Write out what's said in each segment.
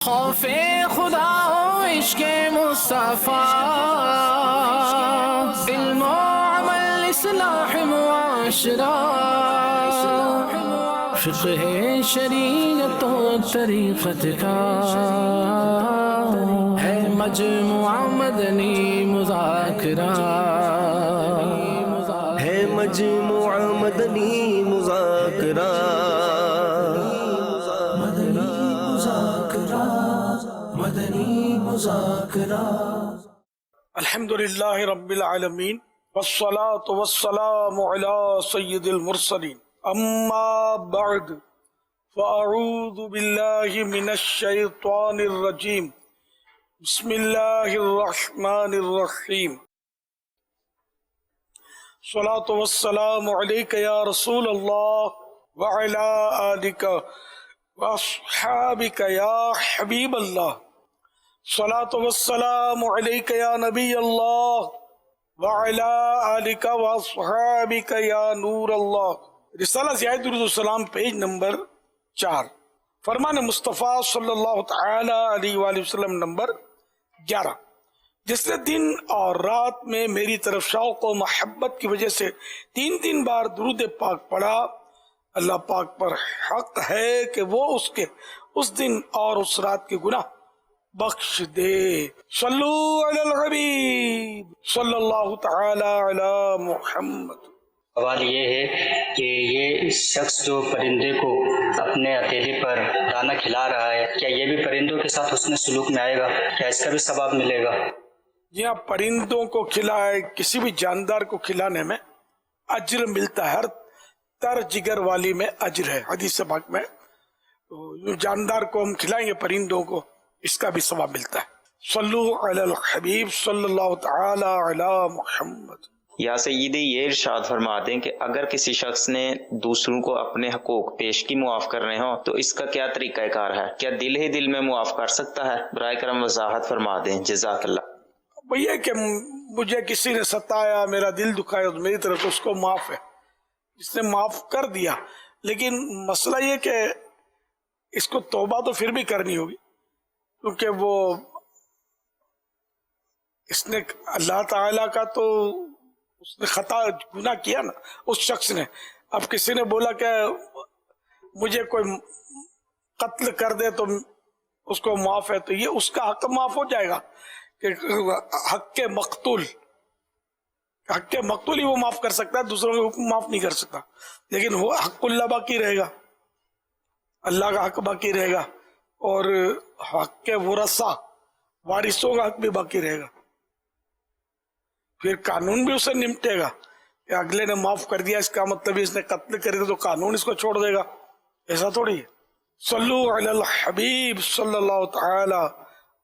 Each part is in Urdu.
خوف خدا و عشق مصطفیٰ، علم و عمل اصلاح معاشرہ، فقہ شریعت و طریقت کا ہے مجموعہ مدنی مذاکرہ، ہے مجموعہ مدنی مذاکرہ، مدنی مذاکرہ۔ الحمدللہ رب العالمین والصلاة والسلام علی سید المرسلین، اما بعد فاعوذ باللہ من الشیطان الرجیم، بسم اللہ الرحمن الرحیم۔ صلاة والسلام علیک یا رسول اللہ وعلی آلک واصحابک یا حبیب اللہ، صلاۃ والسلام علیک یا نبی اللہ وعلی آلک واصحابک یا نور اللہ۔ رسالہ زیادہ درود السلام پیج نمبر 4، فرمان مصطفیٰ صلی اللہ تعالی علیہ وآلہ وسلم نمبر 11۔ جس نے دن اور رات میں میری طرف شوق و محبت کی وجہ سے 3 بار درود پاک پڑھا، اللہ پاک پر حق ہے کہ وہ اس دن اور اس رات کے گناہ بخش دے۔ صلو علی الحبیب صلی اللہ تعالی علی محمد۔ سوال یہ ہے کہ یہ شخص جو پرندے کو اپنے اکیلے پر دانہ کھلا رہا ہے، کیا یہ بھی پرندوں کے ساتھ حسن سلوک میں آئے گا؟ کیا اس کا بھی ثواب ملے گا؟ جی ہاں، پرندوں کو کھلائے، کسی بھی جاندار کو کھلانے میں اجر ملتا ہے، ہر تر جگر والی میں اجر ہے، حدیث پاک میں۔ تو جاندار کو ہم کھلائیں گے پرندوں کو، اس کا بھی ثواب ملتا ہے۔ صلو علی الحبیب صلی اللہ تعالی علی محمد۔ یا سیدی، یہ ارشاد فرما دیں کہ اگر کسی شخص نے دوسروں کو اپنے حقوق پیشگی معاف کرنے ہوں تو اس کا کیا طریقہ کار ہے؟ کیا دل ہی دل میں معاف کر سکتا ہے؟ برائے کرم وضاحت فرما دیں، جزاک اللہ۔ بھیا کہ مجھے کسی نے ستایا، میرا دل دکھایا، تو میری طرف سے اس کو معاف ہے، اس نے معاف کر دیا، لیکن مسئلہ یہ کہ اس کو توبہ تو پھر بھی کرنی ہوگی، کیونکہ وہ اس نے اللہ تعالیٰ کا تو اس نے خطا گناہ کیا نا، اس شخص نے۔ اب کسی نے بولا کہ مجھے کوئی قتل کر دے تو اس کو معاف ہے، تو یہ اس کا حق معاف ہو جائے گا کہ حق کے مقتول ہی وہ معاف کر سکتا ہے، دوسروں کے حکم معاف نہیں کر سکتا، لیکن وہ حق اللہ باقی رہے گا، اللہ کا حق باقی رہے گا، اور حق کے ورثہ وارثوں کا حق بھی باقی رہے گا۔ پھر قانون بھی اسے نمٹے گا کہ اگلے نے معاف کر دیا، اس کا مطلب اس نے قتل کر دیا تو قانون اس کو چھوڑ دے گا، ایسا تھوڑی ہے۔ صلو علی الحبیب صلی اللہ تعالی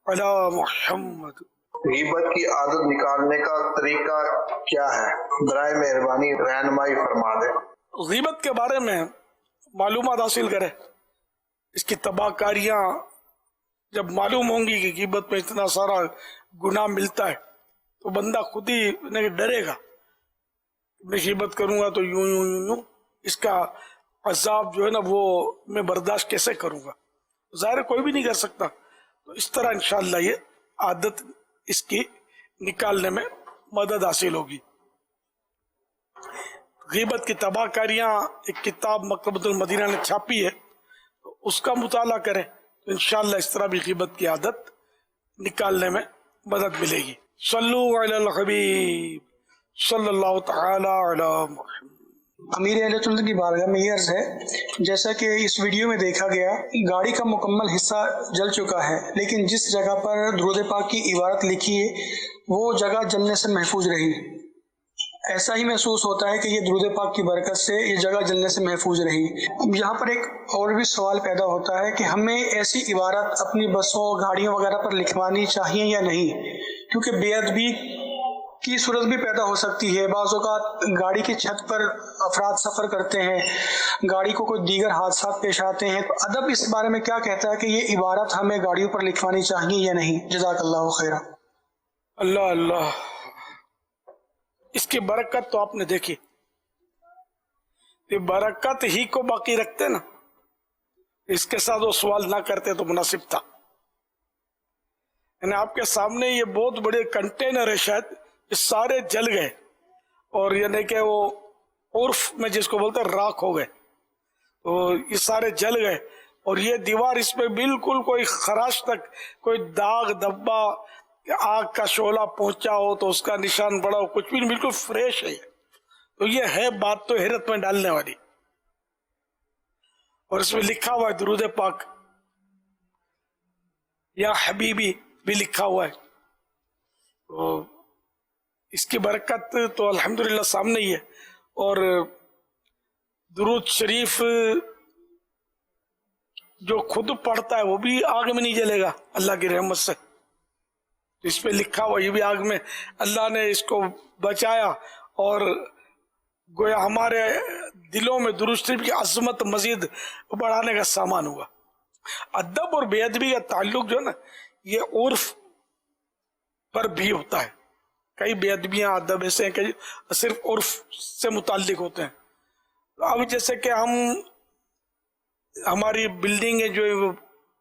علی محمد۔ غیبت کی عادت نکالنے کا طریقہ کیا ہے؟ برائے مہربانی رہنمائی فرما دیں۔ غیبت کے بارے میں معلومات حاصل کرے، اس کی تباہ کاریاں جب معلوم ہوں گی کہ غیبت میں اتنا سارا گناہ ملتا ہے تو بندہ خود ہی ڈرے گا، میں غیبت کروں گا تو یوں اس کا عذاب جو ہے نا وہ میں برداشت کیسے کروں گا؟ ظاہر کوئی بھی نہیں کر سکتا، تو اس طرح انشاءاللہ یہ عادت اس کی نکالنے میں مدد حاصل ہوگی۔ غیبت کی تباہ کاریاں ایک کتاب مکتبۃ المدینہ نے چھاپی ہے، اس کا مطالعہ کریں تو انشاءاللہ اس طرح بھی غیبت کی عادت نکالنے میں مدد ملے گی۔ صلو علی الحبیب صلی اللہ تعالی علی محمد۔ امیر اہل سنت کی بارگاہ میں یہ عرض ہے، جیسا کہ اس ویڈیو میں دیکھا گیا، گاڑی کا مکمل حصہ جل چکا ہے، لیکن جس جگہ پر درود پاک کی عبارت لکھی ہے وہ جگہ جلنے سے محفوظ رہی۔ ایسا ہی محسوس ہوتا ہے کہ یہ درود پاک کی برکت سے یہ جگہ جلنے سے محفوظ رہی۔ یہاں پر ایک اور بھی سوال پیدا ہوتا ہے کہ ہمیں ایسی عبارت اپنی بسوں گاڑیوں وغیرہ پر لکھوانی چاہیے یا نہیں، کیونکہ بے ادبی کی صورت بھی پیدا ہو سکتی ہے۔ بعض اوقات گاڑی کی چھت پر افراد سفر کرتے ہیں، گاڑی کو کوئی دیگر حادثات پیش آتے ہیں، تو ادب اس بارے میں کیا کہتا ہے کہ یہ عبارت ہمیں گاڑیوں پر لکھوانی چاہیے یا نہیں؟ جزاک اللہ خیرہ۔ اللہ اللہ، اس کی برکت تو آپ نے دیکھی، یہ برکت ہی کو باقی رکھتے نا، اس کے ساتھ وہ سوال نہ کرتے تو مناسب تھا۔ یعنی آپ کے سامنے یہ بہت بڑے کنٹینر ہے شاید، یہ سارے جل گئے، اور یعنی کہ وہ عرف میں جس کو بولتے ہیں راکھ ہو گئے، تو یہ سارے جل گئے، اور یہ دیوار اس پہ بالکل کوئی خراش تک، کوئی داغ دھبا، آگ کا شعلہ پہنچا ہو تو اس کا نشان پڑا ہو، کچھ بھی نہیں، بالکل فریش ہے۔ تو یہ ہے بات تو حیرت میں ڈالنے والی، اور اس میں لکھا ہوا ہے درود پاک یا حبیبی بھی لکھا ہوا ہے، تو اس کی برکت تو الحمدللہ سامنے ہی ہے۔ اور درود شریف جو خود پڑھتا ہے وہ بھی آگ میں نہیں جلے گا اللہ کی رحمت سے، اس پہ لکھا ہوا یہ بھی آگ میں، اللہ نے اس کو بچایا، اور گویا ہمارے دلوں میں درود شریف کی عظمت مزید بڑھانے کا سامان ہوا۔ ادب اور بے ادبی کا تعلق جو ہے نا، یہ عرف پر بھی ہوتا ہے، کئی بے ادبیاں ادب ایسے ہیں کہ صرف عرف سے متعلق ہوتے ہیں۔ اب جیسے کہ ہماری بلڈنگیں جو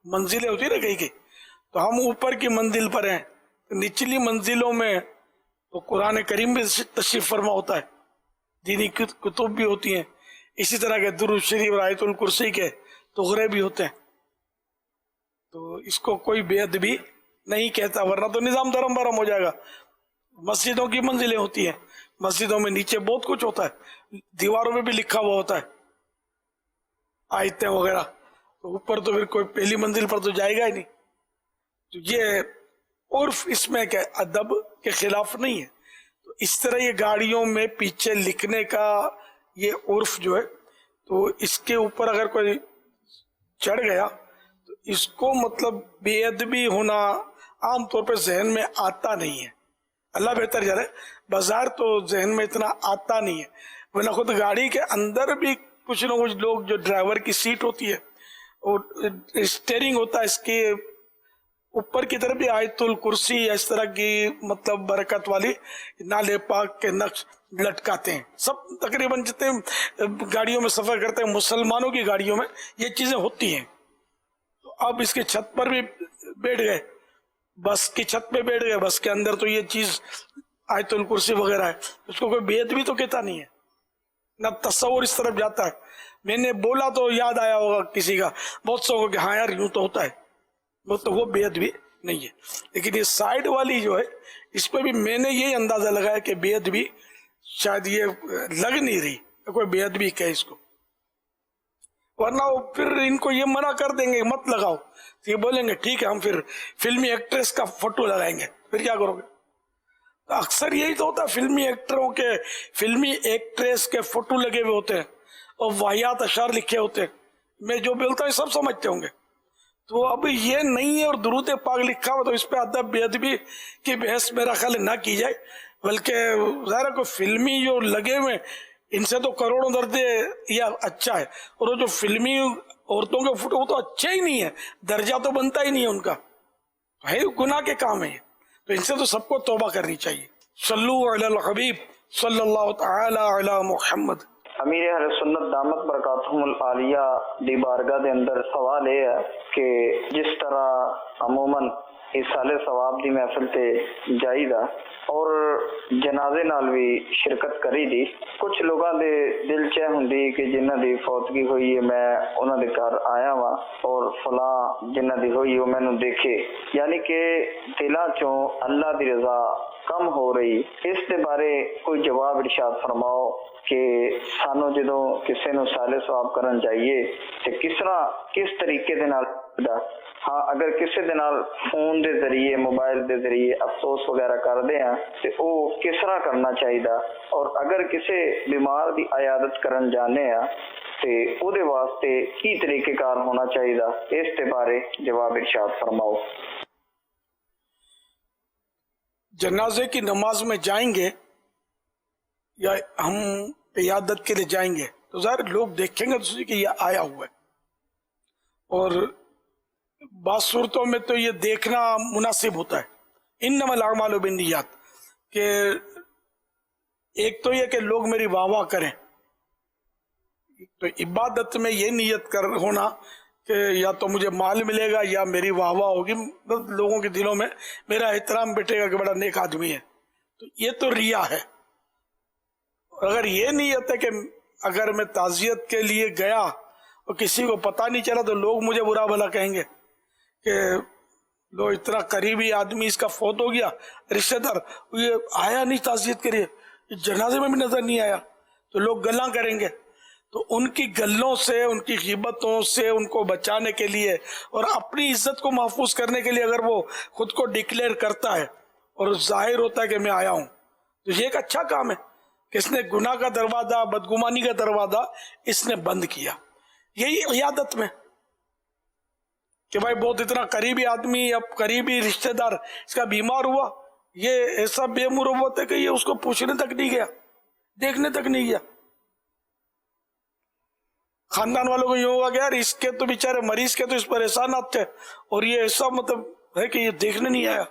منزلیں ہوتی ہیں نا کہیں کی، تو ہم اوپر کی منزل پر ہیں، نچلی منزلوں میں تو قرآن کریم بھی تشریف فرما ہوتا ہے، دینی کتب بھی ہوتی ہیں، اسی طرح کے درود شریف اور آیت الکرسی کے تغرے بھی ہوتے ہیں، تو اس کو کوئی بے ادبی نہیں کہتا، ورنہ تو نظام دھرم برم ہو جائے گا۔ مسجدوں کی منزلیں ہوتی ہیں، مسجدوں میں نیچے بہت کچھ ہوتا ہے، دیواروں میں بھی لکھا ہوا ہوتا ہے آیتیں وغیرہ، تو اوپر تو پھر کوئی پہلی منزل پر تو جائے گا ہی نہیں۔ تو یہ عرف اس میں کہ ادب کے خلاف نہیں ہے، تو اس طرح یہ گاڑیوں میں پیچھے لکھنے کا یہ عرف جو ہے، تو اس کے اوپر اگر کوئی چڑھ گیا تو اس کو مطلب بے ادبی ہونا عام طور پہ ذہن میں آتا نہیں ہے، اللہ بہتر جانے، بازار تو ذہن میں اتنا آتا نہیں ہے، ورنہ خود گاڑی کے اندر بھی کچھ نہ کچھ لوگ، جو ڈرائیور کی سیٹ ہوتی ہے اور اسٹیئرنگ ہوتا ہے، اس کے اوپر کی طرف بھی آیت الکرسی اس طرح کی مطلب برکت والی نالے پاک کے نقش لٹکاتے ہیں۔ سب تقریباً جتنے گاڑیوں میں سفر کرتے ہیں، مسلمانوں کی گاڑیوں میں یہ چیزیں ہوتی ہیں۔ تو اب اس کی چھت پر بھی بیٹھ گئے، بس کی چھت پہ بیٹھ گئے، بس کے اندر تو یہ چیز آیت الکرسی وغیرہ ہے، اس کو کوئی بے ادبی تو کہتا نہیں ہے، نہ تصور اس طرف جاتا ہے۔ میں نے بولا تو یاد آیا ہوگا کسی کا، بہت سو کو کہ ہاں یار یوں تو ہوتا ہے، وہ بے ادبی نہیں ہے۔ لیکن یہ سائیڈ والی جو ہے، اس پہ بھی میں نے یہ اندازہ لگایا کہ بے ادبی شاید یہ لگ نہیں رہی، کوئی بے ادبی کہے اس کو، ورنہ وہ پھر ان کو یہ منع کر دیں گے مت لگاؤ، تو یہ بولیں گے ٹھیک ہے ہم پھر فلمی ایکٹریس کا فوٹو لگائیں گے، پھر کیا کرو گے؟ تو اکثر یہی تو ہوتا ہے، فلمی ایکٹروں کے، فلمی ایکٹریس کے فوٹو لگے ہوئے ہوتے ہیں اور واہیات اشعار لکھے ہوتے ہیں، میں جو بولتا ہوں سب سمجھتے ہوں گے۔ تو اب یہ نہیں ہے، اور درود پاک لکھا ہوا، تو اس پہ ادب بے ادبی کی بحث میرا خیال نہ کی جائے، بلکہ ظاہر کوئی فلمی جو لگے ہوئے ان سے تو کروڑوں درجے یا اچھا ہے، اور وہ جو فلمی عورتوں کے فوٹو وہ تو اچھے ہی نہیں ہے، درجہ تو بنتا ہی نہیں ہے ان کا، ہے گناہ کے کام ہے، تو ان سے تو سب کو توبہ کرنی چاہیے۔ صلو علی الحبیب صلی اللہ تعالی علی محمد۔ امیر اہل سنت دامت برکاتہم العالیہ دی بارگاہ دے اندر سوال یہ ہے کہ جس طرح عموماً ایصال ثواب دی محفل تے جائیدا اور جنازے نال بھی شرکت کری دی، کچھ لوگاں دے دل چاہ ہوندی کہ جنہاں دی فوتگی ہوئی ہے میں انہاں دے گھر آیا وا اور فلاں جنہاں دی ہوئی وہ مینوں دیکھے، یعنی کہ دلاں چوں اللہ دی رضا کم ہو رہی، اس دے بارے کوئی جواب ارشاد فرماؤ کہ سانو جدوں کسے نو سالے ثواب کرن چاہیے تے کس طریقے دے نال، ہاں اگر کسی دے نال فون دے ذریعے، موبائل دے ذریعے افسوس وغیرہ کردے ہیں تے او کس طرح کرنا چاہیے، اور اگر کسی بیمار دی عیادت کرن جانے ہیں تے او دے واسطے کی طریقہ کار ہونا چاہیے، اس دے بارے جواب ارشاد فرماؤ۔ جنازے کی نماز میں جائیں گے یا ہم عیادت کے لیے جائیں گے تو ظاہر لوگ دیکھیں گے کہ یہ آیا ہوا ہے، اور بعض صورتوں میں تو یہ دیکھنا مناسب ہوتا ہے، انما الاعمال بالنیات، کہ ایک تو یہ کہ لوگ میری واہ واہ کریں، تو عبادت میں یہ نیت کر ہونا کہ یا تو مجھے مال ملے گا یا میری واہ واہ ہوگی، بس لوگوں کے دلوں میں میرا احترام بیٹھے گا کہ بڑا نیک آدمی ہے. تو یہ تو ریا ہے. اگر یہ نیت ہے کہ اگر میں تعزیت کے لیے گیا اور کسی کو پتہ نہیں چلا تو لوگ مجھے برا بھلا کہیں گے کہ لو اتنا قریبی آدمی اس کا فوت ہو گیا، رشتہ دار، یہ آیا نہیں تعزیت کے لیے، جنازے میں بھی نظر نہیں آیا، تو لوگ گلاں کریں گے. تو ان کی گلوں سے، ان کی غیبتوں سے ان کو بچانے کے لیے اور اپنی عزت کو محفوظ کرنے کے لیے اگر وہ خود کو ڈکلیئر کرتا ہے اور ظاہر ہوتا ہے کہ میں آیا ہوں، تو یہ ایک اچھا کام ہے کہ اس نے گناہ کا دروازہ، بدگمانی کا دروازہ اس نے بند کیا. یہی عیادت میں کہ بھائی بہت اتنا قریبی آدمی، اب قریبی رشتہ دار اس کا بیمار ہوا، یہ ایسا بے مروت ہے کہ یہ اس کو پوچھنے تک نہیں گیا، دیکھنے تک نہیں گیا. خاندان والوں کو یہ ہوگا کہ یار اس کے تو بیچارے مریض کے تو اس پر احسانات تھے اور یہ ایسا مطلب ہے کہ یہ دیکھنے نہیں آیا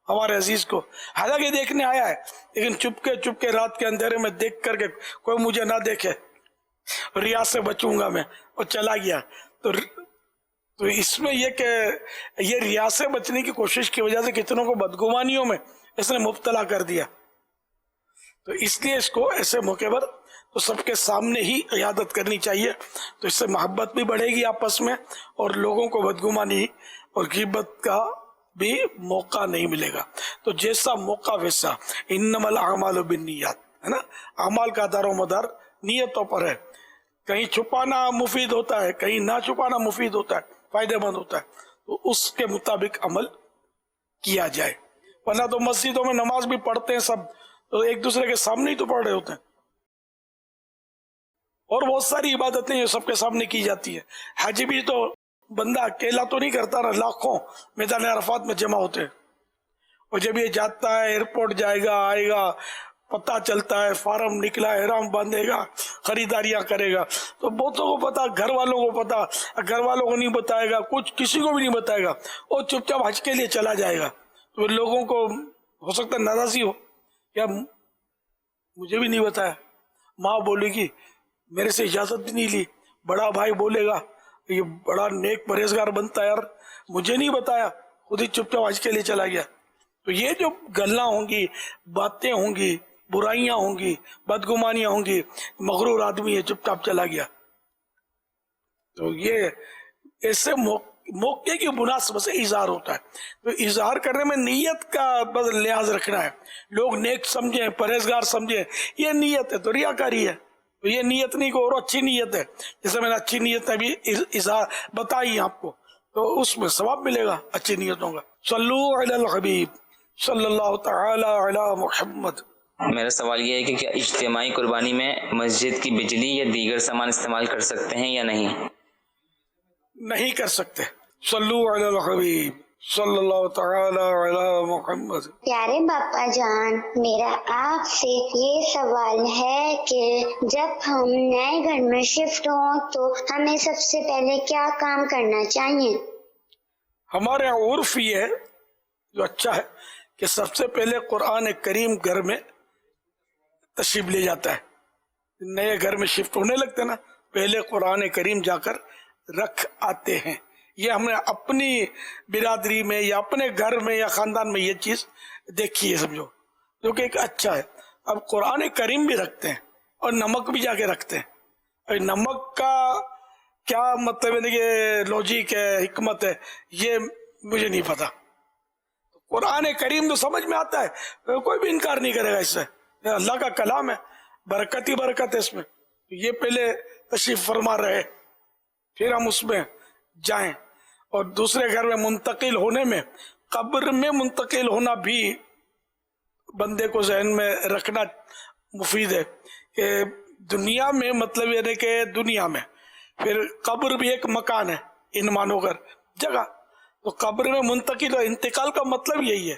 ہمارے عزیز کو. حالانکہ دیکھنے آیا ہے لیکن چپ کے رات کے اندھیرے میں دیکھ کر کے کوئی مجھے نہ دیکھے، ریا سے بچوں گا میں، اور چلا گیا. تو اس میں یہ کہ یہ ریا سے بچنے کی کوشش کی وجہ سے کتنوں کو بدگمانیوں میں اس نے مبتلا کر دیا. تو اس لیے اس کو ایسے موقع پر تو سب کے سامنے ہی عیادت کرنی چاہیے. تو اس سے محبت بھی بڑھے گی آپس میں اور لوگوں کو بدگمانی اور غیبت کا بھی موقع نہیں ملے گا. تو جیسا موقع ویسا، انما الاعمال بالنیات، ہے نا، اعمال کا دار و مدار نیتوں پر ہے. کہیں چھپانا مفید ہوتا ہے، کہیں نہ چھپانا مفید ہوتا ہے، فائدہ مند ہوتا ہے، تو اس کے مطابق عمل کیا جائے. ورنہ تو مسجدوں میں نماز بھی پڑھتے ہیں سب، تو ایک دوسرے کے سامنے ہی تو پڑھ رہے ہوتے ہیں، اور بہت ساری عبادتیں یہ سب کے سامنے کی جاتی ہیں. حج بھی تو بندہ اکیلا تو نہیں کرتا نا، لاکھوں میدان عرفات میں جمع ہوتے ہیں. اور جب یہ جاتا ہے ایئرپورٹ جائے گا، آئے گا، پتہ چلتا ہے فارم نکلا، احرام باندھے گا، خریداریاں کرے گا، تو بہتوں کو پتا، گھر والوں کو پتا، گھر والوں کو نہیں بتائے گا، کچھ کسی کو بھی نہیں بتائے گا، اور چپ چاپ حج کے لیے چلا جائے گا. تو لوگوں کو ہو سکتا ہے ناراضی ہو، کیا مجھے بھی نہیں بتایا، ماں بولے گی میرے سے اجازت بھی نہیں لی، بڑا بھائی بولے گا یہ بڑا نیک پرہیزگار بنتا ہے یار، مجھے نہیں بتایا، خود ہی چپ چاپ حج کے لیے چلا گیا. تو یہ جو گلاں ہوں گی، باتیں ہوں گی، برائیاں ہوں گی، بدگمانیاں ہوں گی، مغرور آدمی ہے چپ چاپ چلا گیا. تو یہ ایسے موقع کی مناسبت سے اظہار ہوتا ہے. تو اظہار کرنے میں نیت کا بس لحاظ رکھنا ہے. لوگ نیک سمجھیں، پرہیزگار سمجھیں، یہ نیت ہے تو ریاکاری ہے. تو یہ نیت نہیں کو اور اچھی نیت ہے، جیسے میں نے اچھی نیت ابھی اظہار بتائی آپ کو، تو اس میں ثواب ملے گا اچھی نیتوں کا. صلو علی الحبیب صلی اللہ تعالی علی محمد. میرا سوال یہ ہے کہ کیا اجتماعی قربانی میں مسجد کی بجلی یا دیگر سامان استعمال کر سکتے ہیں یا نہیں؟ نہیں کر سکتے. صلو علی الحبیب صلی اللہ تعالی علی محمد. پیارے باپا جان، میرا آپ سے یہ سوال ہے کہ جب ہم نئے گھر میں شفٹ ہوں تو ہمیں سب سے پہلے کیا کام کرنا چاہیے؟ ہمارے یہاں عرف یہ ہے جو اچھا ہے کہ سب سے پہلے قرآن کریم گھر میں تشریف لے جاتا ہے. نئے گھر میں شفٹ ہونے لگتے نا، پہلے قرآن کریم جا کر رکھ آتے ہیں. یہ ہم نے اپنی برادری میں یا اپنے گھر میں یا خاندان میں یہ چیز دیکھی ہے، سمجھو، جو کہ ایک اچھا ہے. اب قرآن کریم بھی رکھتے ہیں اور نمک بھی جا کے رکھتے ہیں. اور نمک کا کیا مطلب ہے کہ لوجک ہے، حکمت ہے، یہ مجھے نہیں پتا. قرآن کریم تو سمجھ میں آتا ہے، کوئی بھی انکار نہیں کرے گا اس سے، اللہ کا کلام ہے، برکت ہی برکت ہے اس میں. یہ پہلے تشریف فرما رہے، پھر ہم اس میں جائیں. اور دوسرے گھر میں منتقل ہونے میں، قبر میں منتقل ہونا بھی بندے کو ذہن میں رکھنا مفید ہے کہ دنیا میں مطلب یہ ہے کہ دنیا میں پھر قبر بھی ایک مکان ہے، ان مانو کر جگہ. تو قبر میں منتقل، انتقال کا مطلب یہی ہے،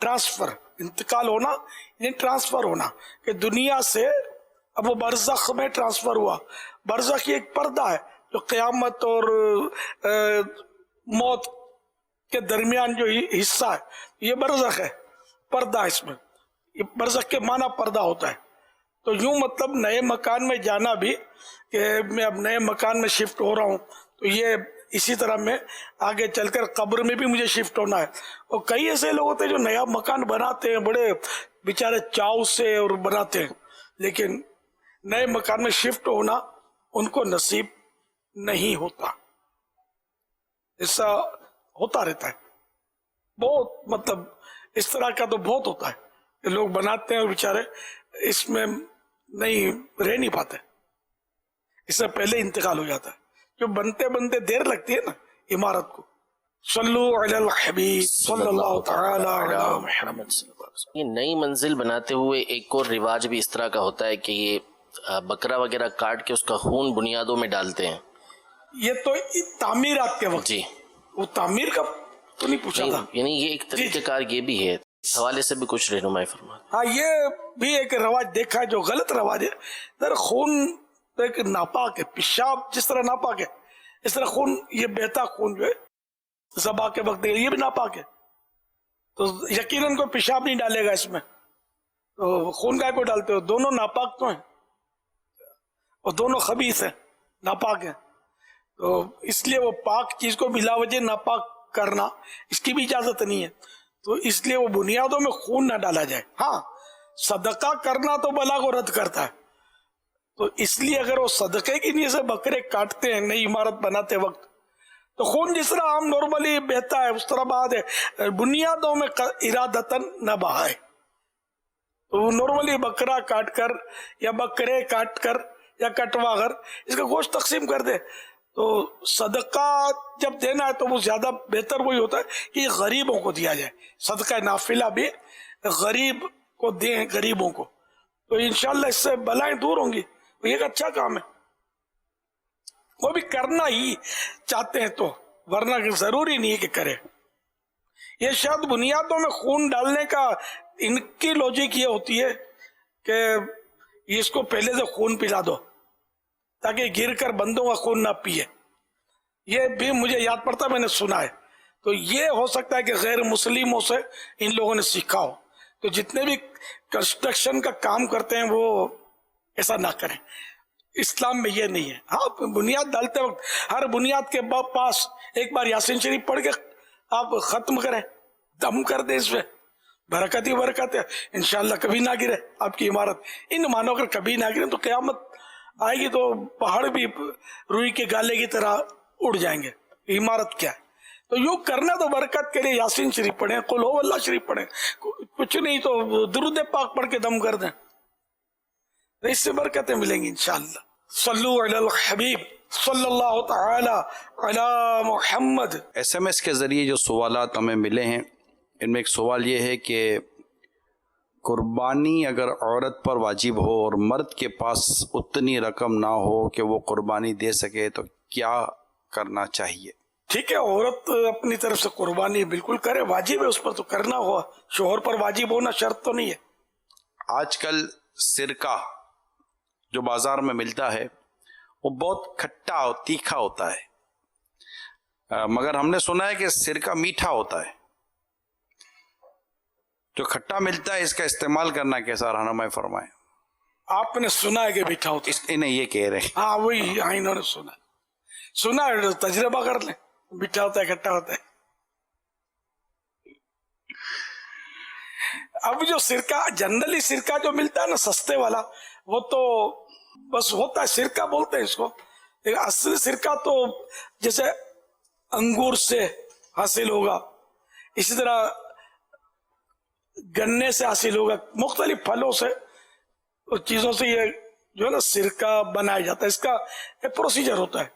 ٹرانسفر، انتقال ہونا یعنی ٹرانسفر ہونا، کہ دنیا سے اب وہ برزخ میں ٹرانسفر ہوا. برزخ یہ ایک پردہ ہے جو قیامت اور موت کے درمیان جو حصہ ہے، یہ برزخ ہے، پردہ. اس میں یہ برزخ کے معنی پردہ ہوتا ہے. تو یوں مطلب نئے مکان میں جانا بھی، کہ میں اب نئے مکان میں شفٹ ہو رہا ہوں، تو یہ اسی طرح میں آگے چل کر قبر میں بھی مجھے شفٹ ہونا ہے. اور کئی ایسے لوگ ہوتے ہیں جو نیا مکان بناتے ہیں بڑے بیچارے چاؤ سے اور بناتے ہیں, لیکن نئے مکان میں شفٹ ہونا ان کو نصیب نہیں ہوتا. ایسا ہوتا رہتا ہے بہت, مطلب اس طرح کا تو بہت ہوتا ہے کہ لوگ بناتے ہیں اور بیچارے اس میں نہیں رہ نہیں پاتے, اس سے پہلے انتقال ہو جاتا ہے. جو بنتے بنتے دیر لگتی ہے نا عمارت کو. صلو علی الحبیب صلی اللہ تعالی علی محمد. یہ نئی منزل بناتے ہوئے ایک اور رواج بھی اس طرح کا ہوتا ہے کہ یہ بکرا وغیرہ کاٹ کے اس کا خون بنیادوں میں ڈالتے ہیں. یہ تو تعمیرات کے وقت, جی وہ تعمیر کا تو نہیں پوچھا تھا, یعنی یہ ایک طریقہ کار یہ بھی ہے, اس حوالے سے بھی کچھ رہنمائی فرما. ہاں یہ بھی ایک رواج دیکھا ہے جو غلط رواج ہے. در خون تو ایک ناپاک ہے, پیشاب جس طرح ناپاک ہے اس طرح خون, یہ بہتا خون جو ہے ذبح کے وقت یہ بھی ناپاک ہے. تو یقیناً کوئی پیشاب نہیں ڈالے گا اس میں, تو خون کا کو ڈالتے ہو, دونوں ناپاک تو ہیں اور دونوں خبیث ہیں, ناپاک ہیں. تو اس لیے وہ پاک چیز کو بلا وجہ ناپاک کرنا اس کی بھی اجازت نہیں ہے. تو اس لیے وہ بنیادوں میں خون نہ ڈالا جائے. ہاں صدقہ کرنا تو بلا کو رد کرتا ہے, تو اس لیے اگر وہ صدقے کی نیت سے بکرے کاٹتے ہیں نئی عمارت بناتے وقت تو خون جس طرح عام نارملی بہتا ہے اس طرح بات ہے, بنیادوں میں ارادتاً نہ بہائے. تو نارملی بکرا کاٹ کر یا بکرے کاٹ کر یا کٹوا کر اس کا گوشت تقسیم کر دے, تو صدقہ جب دینا ہے تو وہ زیادہ بہتر وہی ہوتا ہے کہ غریبوں کو دیا جائے. صدقہ نافلہ بھی غریب کو دیں, غریبوں کو, تو انشاءاللہ اس سے بلائیں دور ہوں گی. یہ ایک اچھا کام ہے, وہ بھی کرنا ہی چاہتے ہیں تو, ورنہ ضروری نہیں ہے کہ کرے. یہ شاید بنیادوں میں خون ڈالنے کا ان کی لوجک یہ ہوتی ہے کہ اس کو پہلے سے خون پلا دو تاکہ گر کر بندوں کا خون نہ پیے. یہ بھی مجھے یاد پڑتا, میں نے سنا ہے. تو یہ ہو سکتا ہے کہ غیر مسلموں سے ان لوگوں نے سیکھا ہو. تو جتنے بھی کنسٹرکشن کا کام کرتے ہیں وہ ایسا نہ کریں, اسلام میں یہ نہیں ہے. ہاں بنیاد ڈالتے وقت ہر بنیاد کے پاس ایک بار یاسین شریف پڑھ کے آپ ختم کریں, دم کر دیں, اس پہ برکت ہی برکت ہے. انشاءاللہ کبھی نہ گرے آپ کی عمارت. ان مانو کر کبھی نہ گرے تو قیامت آئے گی تو پہاڑ بھی روئی کے گالے کی طرح اڑ جائیں گے. عمارت کیا ہے؟ تو یوں کرنا تو برکت کے لیے یاسین شریف پڑھیں, قل ہو اللہ شریف پڑھیں, کچھ نہیں تو درود پاک پڑھ کے دم کر دیں, اس سے برکتیں ملیں گی انشاءاللہ. صلو علی الحبیب صلی اللہ تعالی علی محمد. SMS کے ذریعے جو سوالات ہمیں ملے ہیں ان میں ایک سوال یہ ہے کہ قربانی اگر عورت پر واجب ہو اور مرد کے پاس اتنی رقم نہ ہو کہ وہ قربانی دے سکے تو کیا کرنا چاہیے؟ ٹھیک ہے, عورت اپنی طرف سے قربانی بالکل کرے, واجب ہے اس پر تو کرنا ہوا. شوہر پر واجب ہونا شرط تو نہیں ہے. آج کل سرکہ جو بازار میں ملتا ہے وہ بہت کھٹا اور تیکھا ہوتا ہے, مگر ہم نے سنا ہے کہ سرکہ میٹھا ہوتا ہے. جو کھٹا ملتا ہے اس کا استعمال کرنا کیسا, رہنمائی فرمائیں. آپ نے سنا ہے کہ میٹھا ہوتا ہے؟ انہیں یہ کہہ رہے ہیں. ہاں وہی, ہاں انہوں نے سنا ہے, تجربہ کر لیں, میٹھا ہوتا ہے کھٹا ہوتا ہے. اب جو سرکہ جنرلی سرکہ جو ملتا ہے نا سستے والا, وہ تو بس ہوتا ہے سرکہ بولتے ہیں اس کو. اصل سرکہ تو جیسے انگور سے حاصل ہوگا, اسی طرح گنے سے حاصل ہوگا, مختلف پھلوں سے اور چیزوں سے یہ جو ہے نا سرکہ بنایا جاتا ہے. اس کا ایک پروسیجر ہوتا ہے,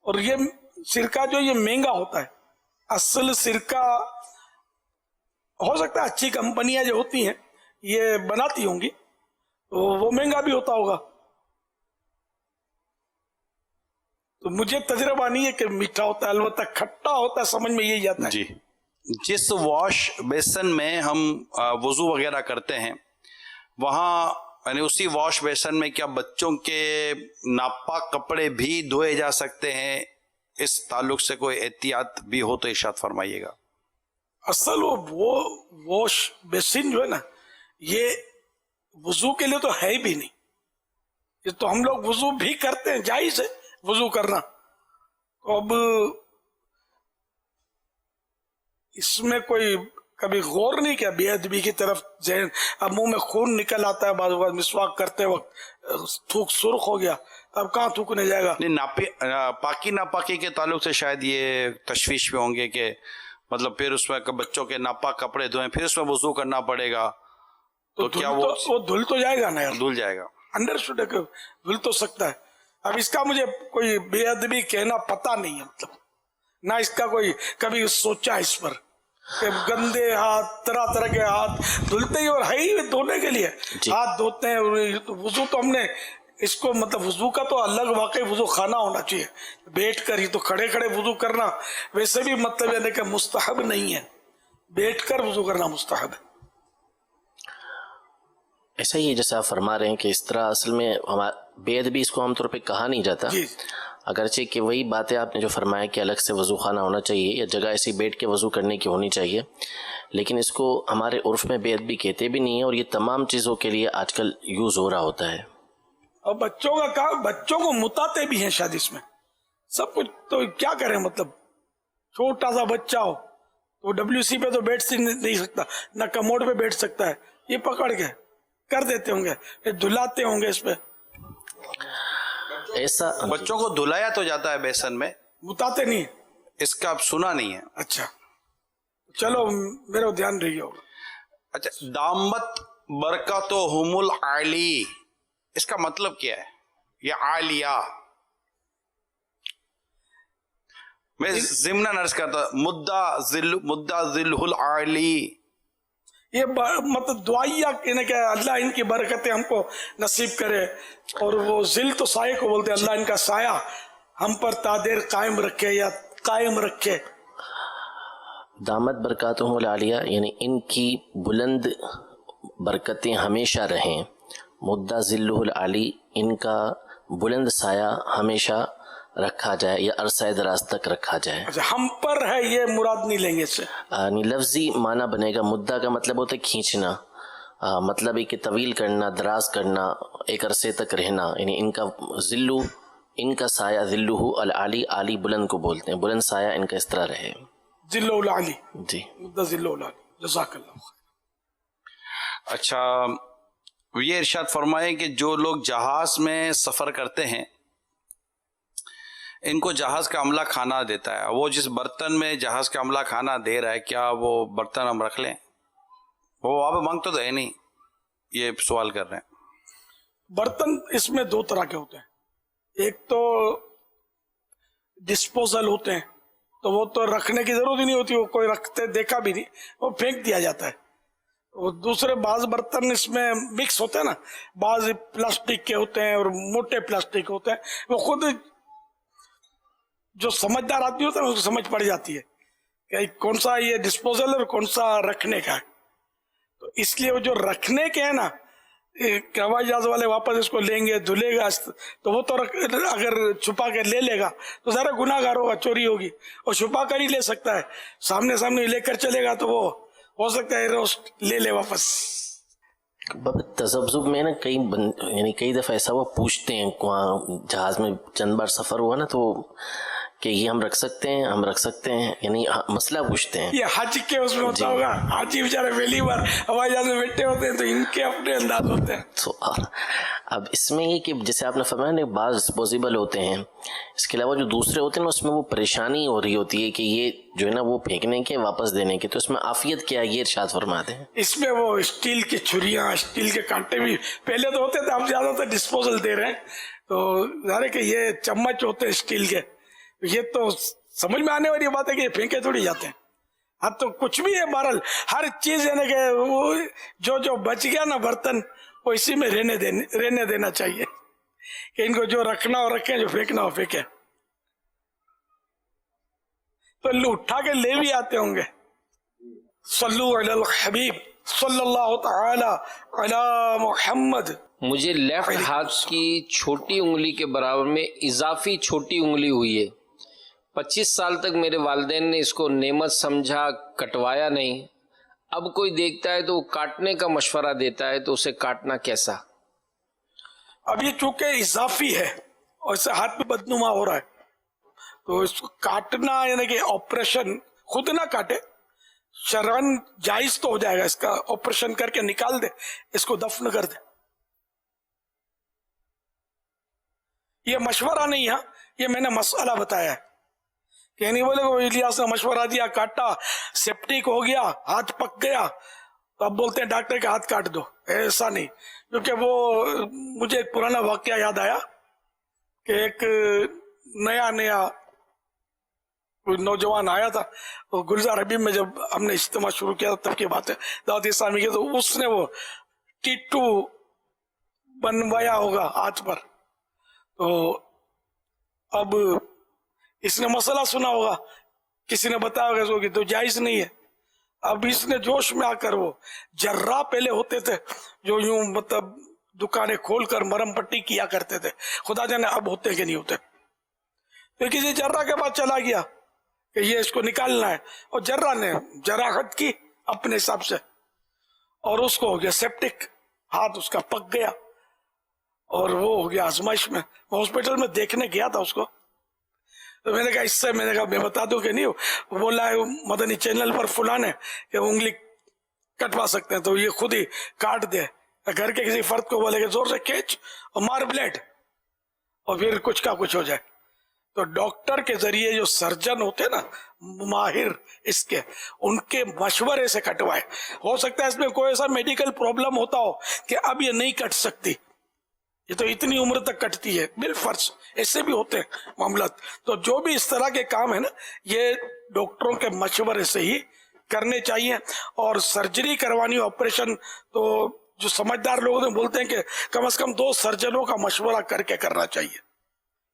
اور یہ سرکہ جو یہ مہنگا ہوتا ہے. اصل سرکہ ہو سکتا ہے اچھی کمپنیاں جو ہوتی ہیں یہ بناتی ہوں گی تو وہ مہنگا بھی ہوتا ہوگا. تو مجھے تجربہ نہیں ہے کہ میٹھا ہوتا ہے, البتہ کھٹا ہوتا ہے, سمجھ میں یہی آتا ہے. جی, جس واش بیسن میں ہم وضو وغیرہ کرتے ہیں وہاں یعنی اسی واش بیسن میں کیا بچوں کے ناپاک کپڑے بھی دھوئے جا سکتے ہیں؟ اس تعلق سے کوئی احتیاط بھی ہو تو ارشاد فرمائیے گا. اصل وہ واش بیسن جو ہے نا یہ وضو کے لیے تو ہے ہی بھی نہیں. یہ تو ہم لوگ وضو بھی کرتے ہیں, جائز ہے وضو کرنا, تو اب اس میں کوئی کبھی غور نہیں کیا بے ادبی کی طرف ذہن؟ اب منہ میں خون نکل آتا ہے بعض اوقات مسواک کرتے وقت، تھوک سرخ ہو گیا، اب کہاں تھوکنے جائے گا؟ نہیں، پاکی ناپاکی کے تعلق سے شاید یہ تشویش میں ہوں گے کہ مطلب پھر اس میں بچوں کے ناپاک کپڑے دھوئیں پھر اس میں وضو کرنا پڑے گا، تو کیا وہ دھل تو جائے گا نا یار، دھل جائے گا؟ انڈرسٹوڈ ہے کہ دھل تو سکتا ہے۔ اب اس کا مجھے کوئی بے ادبی کہنا پتہ نہیں ہے، مطلب نہ اس کا کوئی کبھی سوچا اس پر کہ گندے ہاتھ، طرح طرح کے ہاتھ دھلتے ہی، اور ہے ہی دھونے کے لیے ہاتھ دھوتے ہیں۔ وضو تو ہم نے اس کو مطلب وضو کا تو الگ واقعی وضو خانہ ہونا چاہیے، بیٹھ کر ہی تو کھڑے کھڑے وضو کرنا ویسے بھی مطلب ہے کہ مستحب نہیں ہے، بیٹھ کر وضو کرنا مستحب ہے۔ ایسا ہی جیسے آپ فرما رہے ہیں کہ اس طرح اصل میں بے ادبی اس کو عام طور پہ کہا نہیں جاتا، اگرچہ کہ وہی باتیں آپ نے جو فرمایا کہ الگ سے وضو خانہ ہونا چاہیے یا جگہ ایسی بیٹھ کے وضو کرنے کی ہونی چاہیے، لیکن اس کو ہمارے عرف میں بے ادبی کہتے بھی نہیں ہیں، اور یہ تمام چیزوں کے لیے آج کل یوز ہو رہا ہوتا ہے۔ اور بچوں کا کام، بچوں کو متاتے بھی ہیں شاید اس میں سب کچھ، تو کیا کریں؟ مطلب چھوٹا سا بچہ ہو تو WC پہ تو بیٹھ نہیں سکتا، نہ کموڈ پہ بیٹھ سکتا ہے، یہ پکڑ کے کر دیتے ہوں گے، پھر دھلاتے ہوں گے اس پہ۔ ایسا بچوں کو دھلایا تو جاتا ہے بیسن میں، متاتے نہیں، اس کا اب سنا نہیں ہے۔ اچھا چلو میرا دھیان رہی ہوگا۔ اچھا، دامت برکاتہم العالی، اس کا مطلب کیا ہے؟ یہ عالیہ، میں ضمن عرض کرتا مدہ ذلہ العالی، یہ مطلب دعائیہ کہنے کہ اللہ ان کی برکتیں ہم کو نصیب کرے، اور وہ ذل تو سائے کو بولتے ہیں، اللہ ان کا سایہ ہم پر تادیر قائم رکھے یا قائم رکھے۔ دامت برکاتہم العالیہ یعنی ان کی بلند برکتیں ہمیشہ رہیں، مدہ ذلہ العالی ان کا بلند سایہ ہمیشہ رکھا جائے یا عرصہ دراز تک رکھا جائے۔ اچھا، ہم پر ہے یہ مراد نہیں لیں گے اس سے؟ لفظی معنی بنے گا، مدہ کا مطلب ہوتا ہے کھینچنا، مطلب ہے کہ طویل کرنا، دراز کرنا، ایک عرصے تک رہنا، یعنی ان کا ذلو، ان کا سایہ ذلہ العالی، عالی بلند کو بولتے ہیں، بلند سایہ ان کا اس طرح رہے، ذلہ العالی، جی مدہ ذلہ العالی، جزاک اللہ خیر۔ اچھا، یہ ارشاد فرمائے کہ جو لوگ جہاز میں سفر کرتے ہیں ان کو جہاز کا عملہ کھانا دیتا ہے، وہ جس برتن میں جہاز کا عملہ کھانا دے رہا ہے کیا وہ برتن ہم رکھ لیں؟ وہ آپ مانگ تو ہے نہیں، یہ سوال کر رہے ہیں۔ برتن اس میں دو طرح کے ہوتے ہیں، ایک تو ڈسپوزل ہوتے ہیں، تو وہ تو رکھنے کی ضرورت ہی نہیں ہوتی، وہ کوئی رکھتے دیکھا بھی نہیں، وہ پھینک دیا جاتا ہے۔ اور دوسرے بعض برتن اس میں مکس ہوتے ہیں نا، بعض پلاسٹک کے ہوتے ہیں اور موٹے پلاسٹک ہوتے ہیں، وہ خود جو سمجھدار آدمی ہوتا ہے اس کو سمجھ پڑ جاتی ہے کہ کون سا یہ ڈسپوزل اور کون سا رکھنے کا ہے۔ تو اس لیے وہ جو رکھنے کے ہیں نا، ہوائی جہاز والے واپس اس کو لیں گے، دھلے گا، تو وہ تو اگر چھپا کے لے لے گا تو ذرا گناہ گار ہوگا، چوری ہوگی، اور چھپا کر ہی لے سکتا ہے، سامنے لے کر چلے گا تو وہ ہو سکتا ہے روسٹ لے لے واپس۔ تذبذب میں نا کئی دفعہ ایسا وہ پوچھتے ہیں، جہاز میں چند بار سفر ہوا نا، تو کہ یہ ہم رکھ سکتے ہیں یعنی مسئلہ پوچھتے ہیں۔ یہ حج کے اس میں ہوتا ہوگا، حاجی بیچارے پہلی بار ہوائی جہاز میں بیٹھے ہوتے ہیں تو ان کے اپنے انداز ہوتے ہیں۔ تو اب اس میں یہ کہ جیسے آپ نے فرمایا نا، بعض ڈسپوزیبل ہوتے ہیں، اس کے علاوہ جو دوسرے ہوتے ہیں نا، اس میں وہ پریشانی ہو رہی ہوتی ہے کہ یہ جو ہے نا وہ پھینکنے کے، واپس دینے کے، تو اس میں عافیت کیا ہے، یہ ارشاد فرما دیں۔ اس میں وہ اسٹیل کی چھریاں، اسٹیل کے کانٹے بھی پہلے تو ہوتے تھے، اب زیادہ تر ڈسپوزل دے رہے ہیں، تو ظاہر ہے کہ یہ چمچ ہوتے ہیں اسٹیل کے، یہ تو سمجھ میں آنے والی بات ہے کہ یہ پھینکے تھوڑی جاتے ہیں۔ ہاں تو کچھ بھی ہے، بہرحال ہر چیز ہے نا کہ وہ جو بچ گیا نا برتن، وہ اسی میں رہنے دینا چاہیے، کہ ان کو جو رکھنا ہو رکھیں، جو پھینکنا ہو پھینکیں۔ تو اٹھا کے لے بھی آتے ہوں گے۔ صلو علی الحبیب صلی اللہ تعالی علی محمد۔ مجھے لیفٹ ہاتھ کی چھوٹی انگلی کے برابر میں اضافی چھوٹی انگلی ہوئی ہے، 25 سال تک میرے والدین نے اس کو نعمت سمجھا، کٹوایا نہیں، اب کوئی دیکھتا ہے تو کاٹنے کا مشورہ دیتا ہے، تو اسے کاٹنا کیسا؟ اب یہ چونکہ اضافی ہے اور اس سے ہاتھ میں بدنما ہو رہا ہے، تو اس کو کاٹنا یعنی کہ آپریشن خود نہ کاٹے، شرعن جائز تو ہو جائے گا، اس کا آپریشن کر کے نکال دے، اس کو دفن کر دے. یہ مشورہ نہیں ہے، یہ میں نے مسئلہ بتایا ہے کہ نہیں بولے وہ الیاس نے مشورہ دیا، کاٹا، سیپٹک ہو گیا، ہاتھ پک گیا، تو اب بولتے ہیں ڈاکٹر کے ہاتھ کاٹ دو. ایسا نہیں، کیونکہ وہ مجھے ایک پرانا واقعہ یاد آیا کہ ایک نیا کوئی نوجوان آیا تھا، وہ گلزار حبیب میں جب ہم نے اجتماع شروع کیا تب کی بات ہے، دعوت اسلامی کی، تو اس نے وہ ٹیٹو بنوایا ہوگا ہاتھ پر. تو اب اس نے مسئلہ سنا ہوگا، کسی نے بتایا ہوگا اس کو کہ تو جائز نہیں ہے. اب اس نے جوش میں آ کر، وہ جراح پہلے ہوتے تھے جو یوں مطلب دکانیں کھول کر مرم پٹی کیا کرتے تھے، خدا جانے اب ہوتے کہ نہیں ہوتے. تو کسی جراح کے پاس چلا گیا کہ یہ اس کو نکالنا ہے، اور جراح نے جراحت کی اپنے حساب سے، اور اس کو ہو گیا سیپٹک، ہاتھ اس کا پک گیا اور وہ ہو گیا آزمائش میں. ہاسپٹل میں دیکھنے گیا تھا اس کو، تو میں نے کہا اس سے، میں نے کہا میں بتا دوں کہ نہیں. وہ بولا ہے مدنی چینل پر فلان ہے کہ انگلی کٹوا سکتے ہیں، تو یہ خود ہی کاٹ دے. گھر کے کسی فرد کو بولے کہ زور سے کھینچ اور مار بلیڈ، اور پھر کچھ کا کچھ ہو جائے. تو ڈاکٹر کے ذریعے جو سرجن ہوتے ہیں نا ماہر اس کے، ان کے مشورے سے کٹوائے. ہو سکتا ہے اس میں کوئی ایسا میڈیکل پرابلم ہوتا ہو کہ اب یہ نہیں کٹ سکتی، یہ تو اتنی عمر تک کٹتی ہے بالفرض، ایسے بھی ہوتے ہیں معاملات. تو جو بھی اس طرح کے کام ہے نا، یہ ڈاکٹروں کے مشورے سے ہی کرنے چاہیے. اور سرجری کروانی، آپریشن، تو جو سمجھدار لوگ ہیں بولتے ہیں کہ کم از کم 2 سرجنوں کا مشورہ کر کے کرنا چاہیے.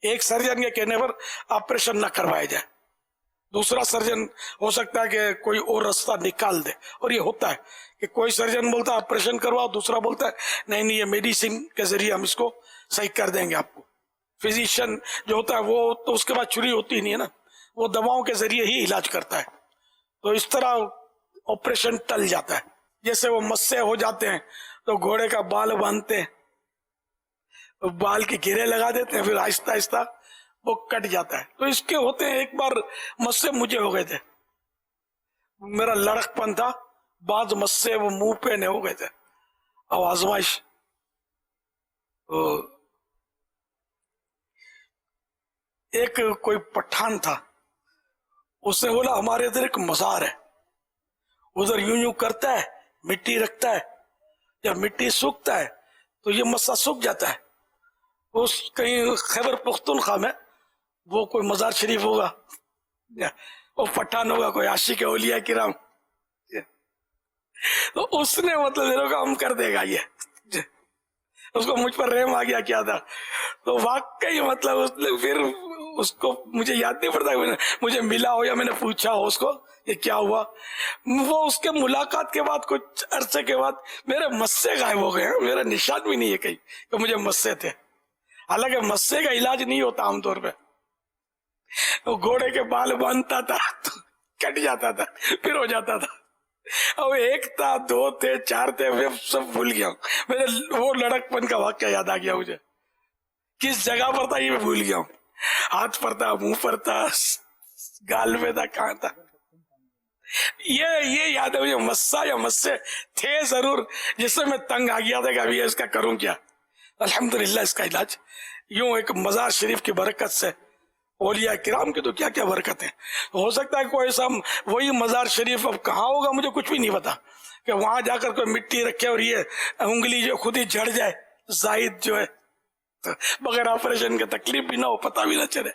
ایک سرجن کے کہنے پر آپریشن نہ کروایا جائے، دوسرا سرجن ہو سکتا ہے کہ کوئی اور راستہ نکال دے. اور یہ ہوتا ہے کہ کوئی سرجن بولتا ہے آپریشن کرواؤ، دوسرا بولتا ہے نہیں نہیں یہ میڈیسن کے ذریعے ہم اس کو صحیح کر دیں گے آپ کو. فزیشین جو ہوتا ہے وہ تو اس کے بعد چھری ہوتی نہیں ہے نا، وہ دواؤں کے ذریعے ہی علاج کرتا ہے. تو اس طرح آپریشن ٹل جاتا ہے. جیسے وہ مسے ہو جاتے ہیں تو گھوڑے کا بال باندھتے ہیں، بال کے گھیرے لگا دیتے ہیں، پھر آہستہ آہستہ وہ کٹ جاتا ہے. تو اس کے ہوتے ہیں. ایک بار مسے مجھے ہو گئے تھے، میرا لڑک پن تھا، بعض مسے وہ منہ پہ نہیں ہو گئے تھے. اب آزمائش، ایک کوئی پٹھان تھا، اس نے بولا ہمارے ادھر ایک مزار ہے، ادھر یوں یوں کرتا ہے، مٹی رکھتا ہے، جب مٹی سوکھتا ہے تو یہ مسا سوکھ جاتا ہے. اس کہیں خیبر پختونخوا میں وہ کوئی مزار شریف ہوگا، وہ پٹھان ہوگا، کوئی عاشق اولیاء کرام، تو اس نے مطلب میرے کو ہم کر دے گا یہ، اس کو مجھ پر رحم آ گیا کیا تھا. تو واقعی مطلب اس نے پھر اس کو مجھے یاد نہیں پڑتا، مجھے ملا ہو یا میں نے پوچھا ہو اس کو یہ کیا ہوا. وہ اس کے ملاقات کے بعد کچھ عرصے کے بعد میرے مسے غائب ہو گئے ہیں، میرا نشان بھی نہیں ہے کہیں کہ مجھے مسے تھے. حالانکہ مسے کا علاج نہیں ہوتا عام طور پہ، وہ گھوڑے کے بال باندھتا تھا تو کٹ جاتا تھا، پھر ہو جاتا تھا. اب 1 تھا، 2 تھے، 4 تھے، میں سب بھول گیا ہوں. میرے وہ لڑک پن کا واقعہ یاد آ گیا مجھے، کس جگہ پر تھا یہ بھی بھول گیا ہوں. ہاتھ پر تھا، منہ پر تھا، گال میں تھا، کہاں تھا، یہ یاد ہے مجھے. مسا یا مسے تھے ضرور، جس سے میں تنگ آ گیا تھا کہ ابھی اس کا کروں کیا. الحمدللہ اس کا علاج یوں ایک مزار شریف کی برکت سے، اولیاء کرام کی تو کیا کیا برکت ہے. ہو سکتا ہے کوئی ایسا وہی مزار شریف اب کہاں ہوگا مجھے کچھ بھی نہیں پتا، کہ وہاں جا کر کوئی مٹی رکھے اور یہ انگلی جو خود ہی جھڑ جائے، زائد جو ہے بغیر آپریشن کے تکلیف بھی نہ ہو، پتہ بھی نہ چلے.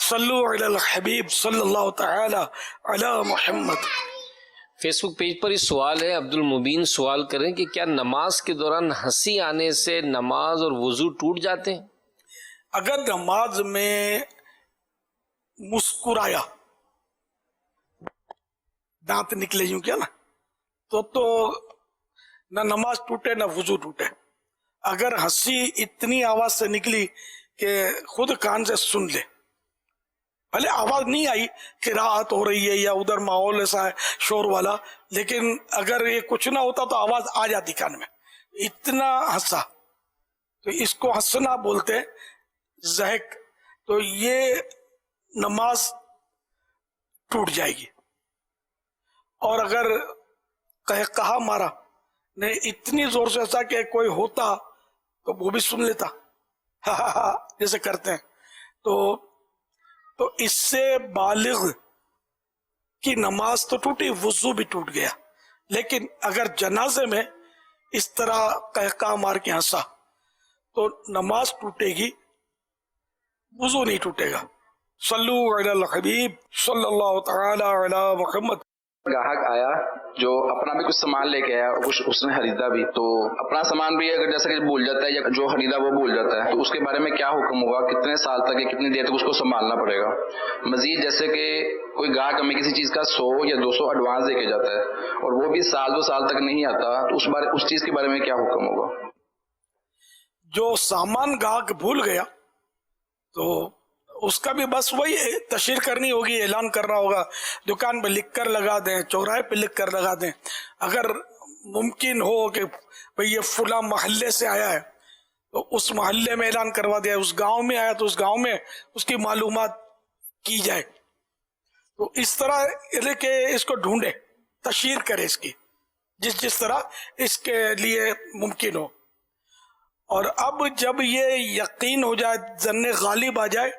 صلو علی الحبیب صلی اللہ تعالی علی محمد. فیس بک پیج پر یہ سوال ہے، عبد المبین سوال کریں کہ کیا نماز کے دوران ہنسی آنے سے نماز اور وضو ٹوٹ جاتے ہیں؟ اگر نماز میں مسکرایا، دانت نکلے یوں کیا نا، تو نہ نماز ٹوٹے نہ وضو ٹوٹے. اگر ہنسی اتنی آواز سے نکلی کہ خود کان سے سن لے، بھلے آواز نہیں آئی کہ راحت ہو رہی ہے یا ادھر ماحول ایسا ہے شور والا، لیکن اگر یہ کچھ نہ ہوتا تو آواز آ جاتی کان میں، اتنا ہنسا، تو اس کو ہنسنا بولتے ہیں، ضحک. تو یہ نماز ٹوٹ جائے گی. اور اگر کہا مارا نے اتنی زور سے ایسا کہ کوئی ہوتا تو وہ بھی سن لیتا جیسے کرتے ہیں, تو اس سے بالغ کی نماز تو ٹوٹی, وضو بھی ٹوٹ گیا. لیکن اگر جنازے میں اس طرح کہا مار کے ہنسا تو نماز ٹوٹے گی, وضو نہیں ٹوٹے گا. صلو علی الحبیب صلی اللہ تعالی علی محمد. گاہک آیا جو اپنا بھی کچھ سامان لے کے آیا اور کچھ اس نے خریدا بھی, تو اپنا سامان بھی اگر جیسا کہ بھول جاتا ہے یا جو خریدا وہ بھول جاتا ہے, تو اس کے بارے میں کیا حکم ہوگا؟ کتنے سال تک یا کتنی دیر تک اس کو سنبھالنا پڑے گا؟ مزید جیسے کہ کوئی گاہک ہمیں کسی چیز کا 100 یا 200 ایڈوانس دے کے جاتا ہے اور وہ بھی سال 2 سال تک نہیں آتا, تو اس چیز کے بارے میں کیا حکم ہوگا؟ جو سامان گاہک بھول گیا تو اس کا بھی بس وہی تشہیر کرنی ہوگی, اعلان کرنا ہوگا, دکان پہ لکھ کر لگا دیں, چوراہے پہ لکھ کر لگا دیں. اگر ممکن ہو کہ بھئی یہ فلاں محلے سے آیا ہے تو اس محلے میں اعلان کروا دیا, اس گاؤں میں آیا تو اس گاؤں میں اس کی معلومات کی جائے. تو اس طرح کہ اس کو ڈھونڈے, تشہیر کرے اس کی جس طرح اس کے لیے ممکن ہو. اور اب جب یہ یقین ہو جائے, ظن غالب آ جائے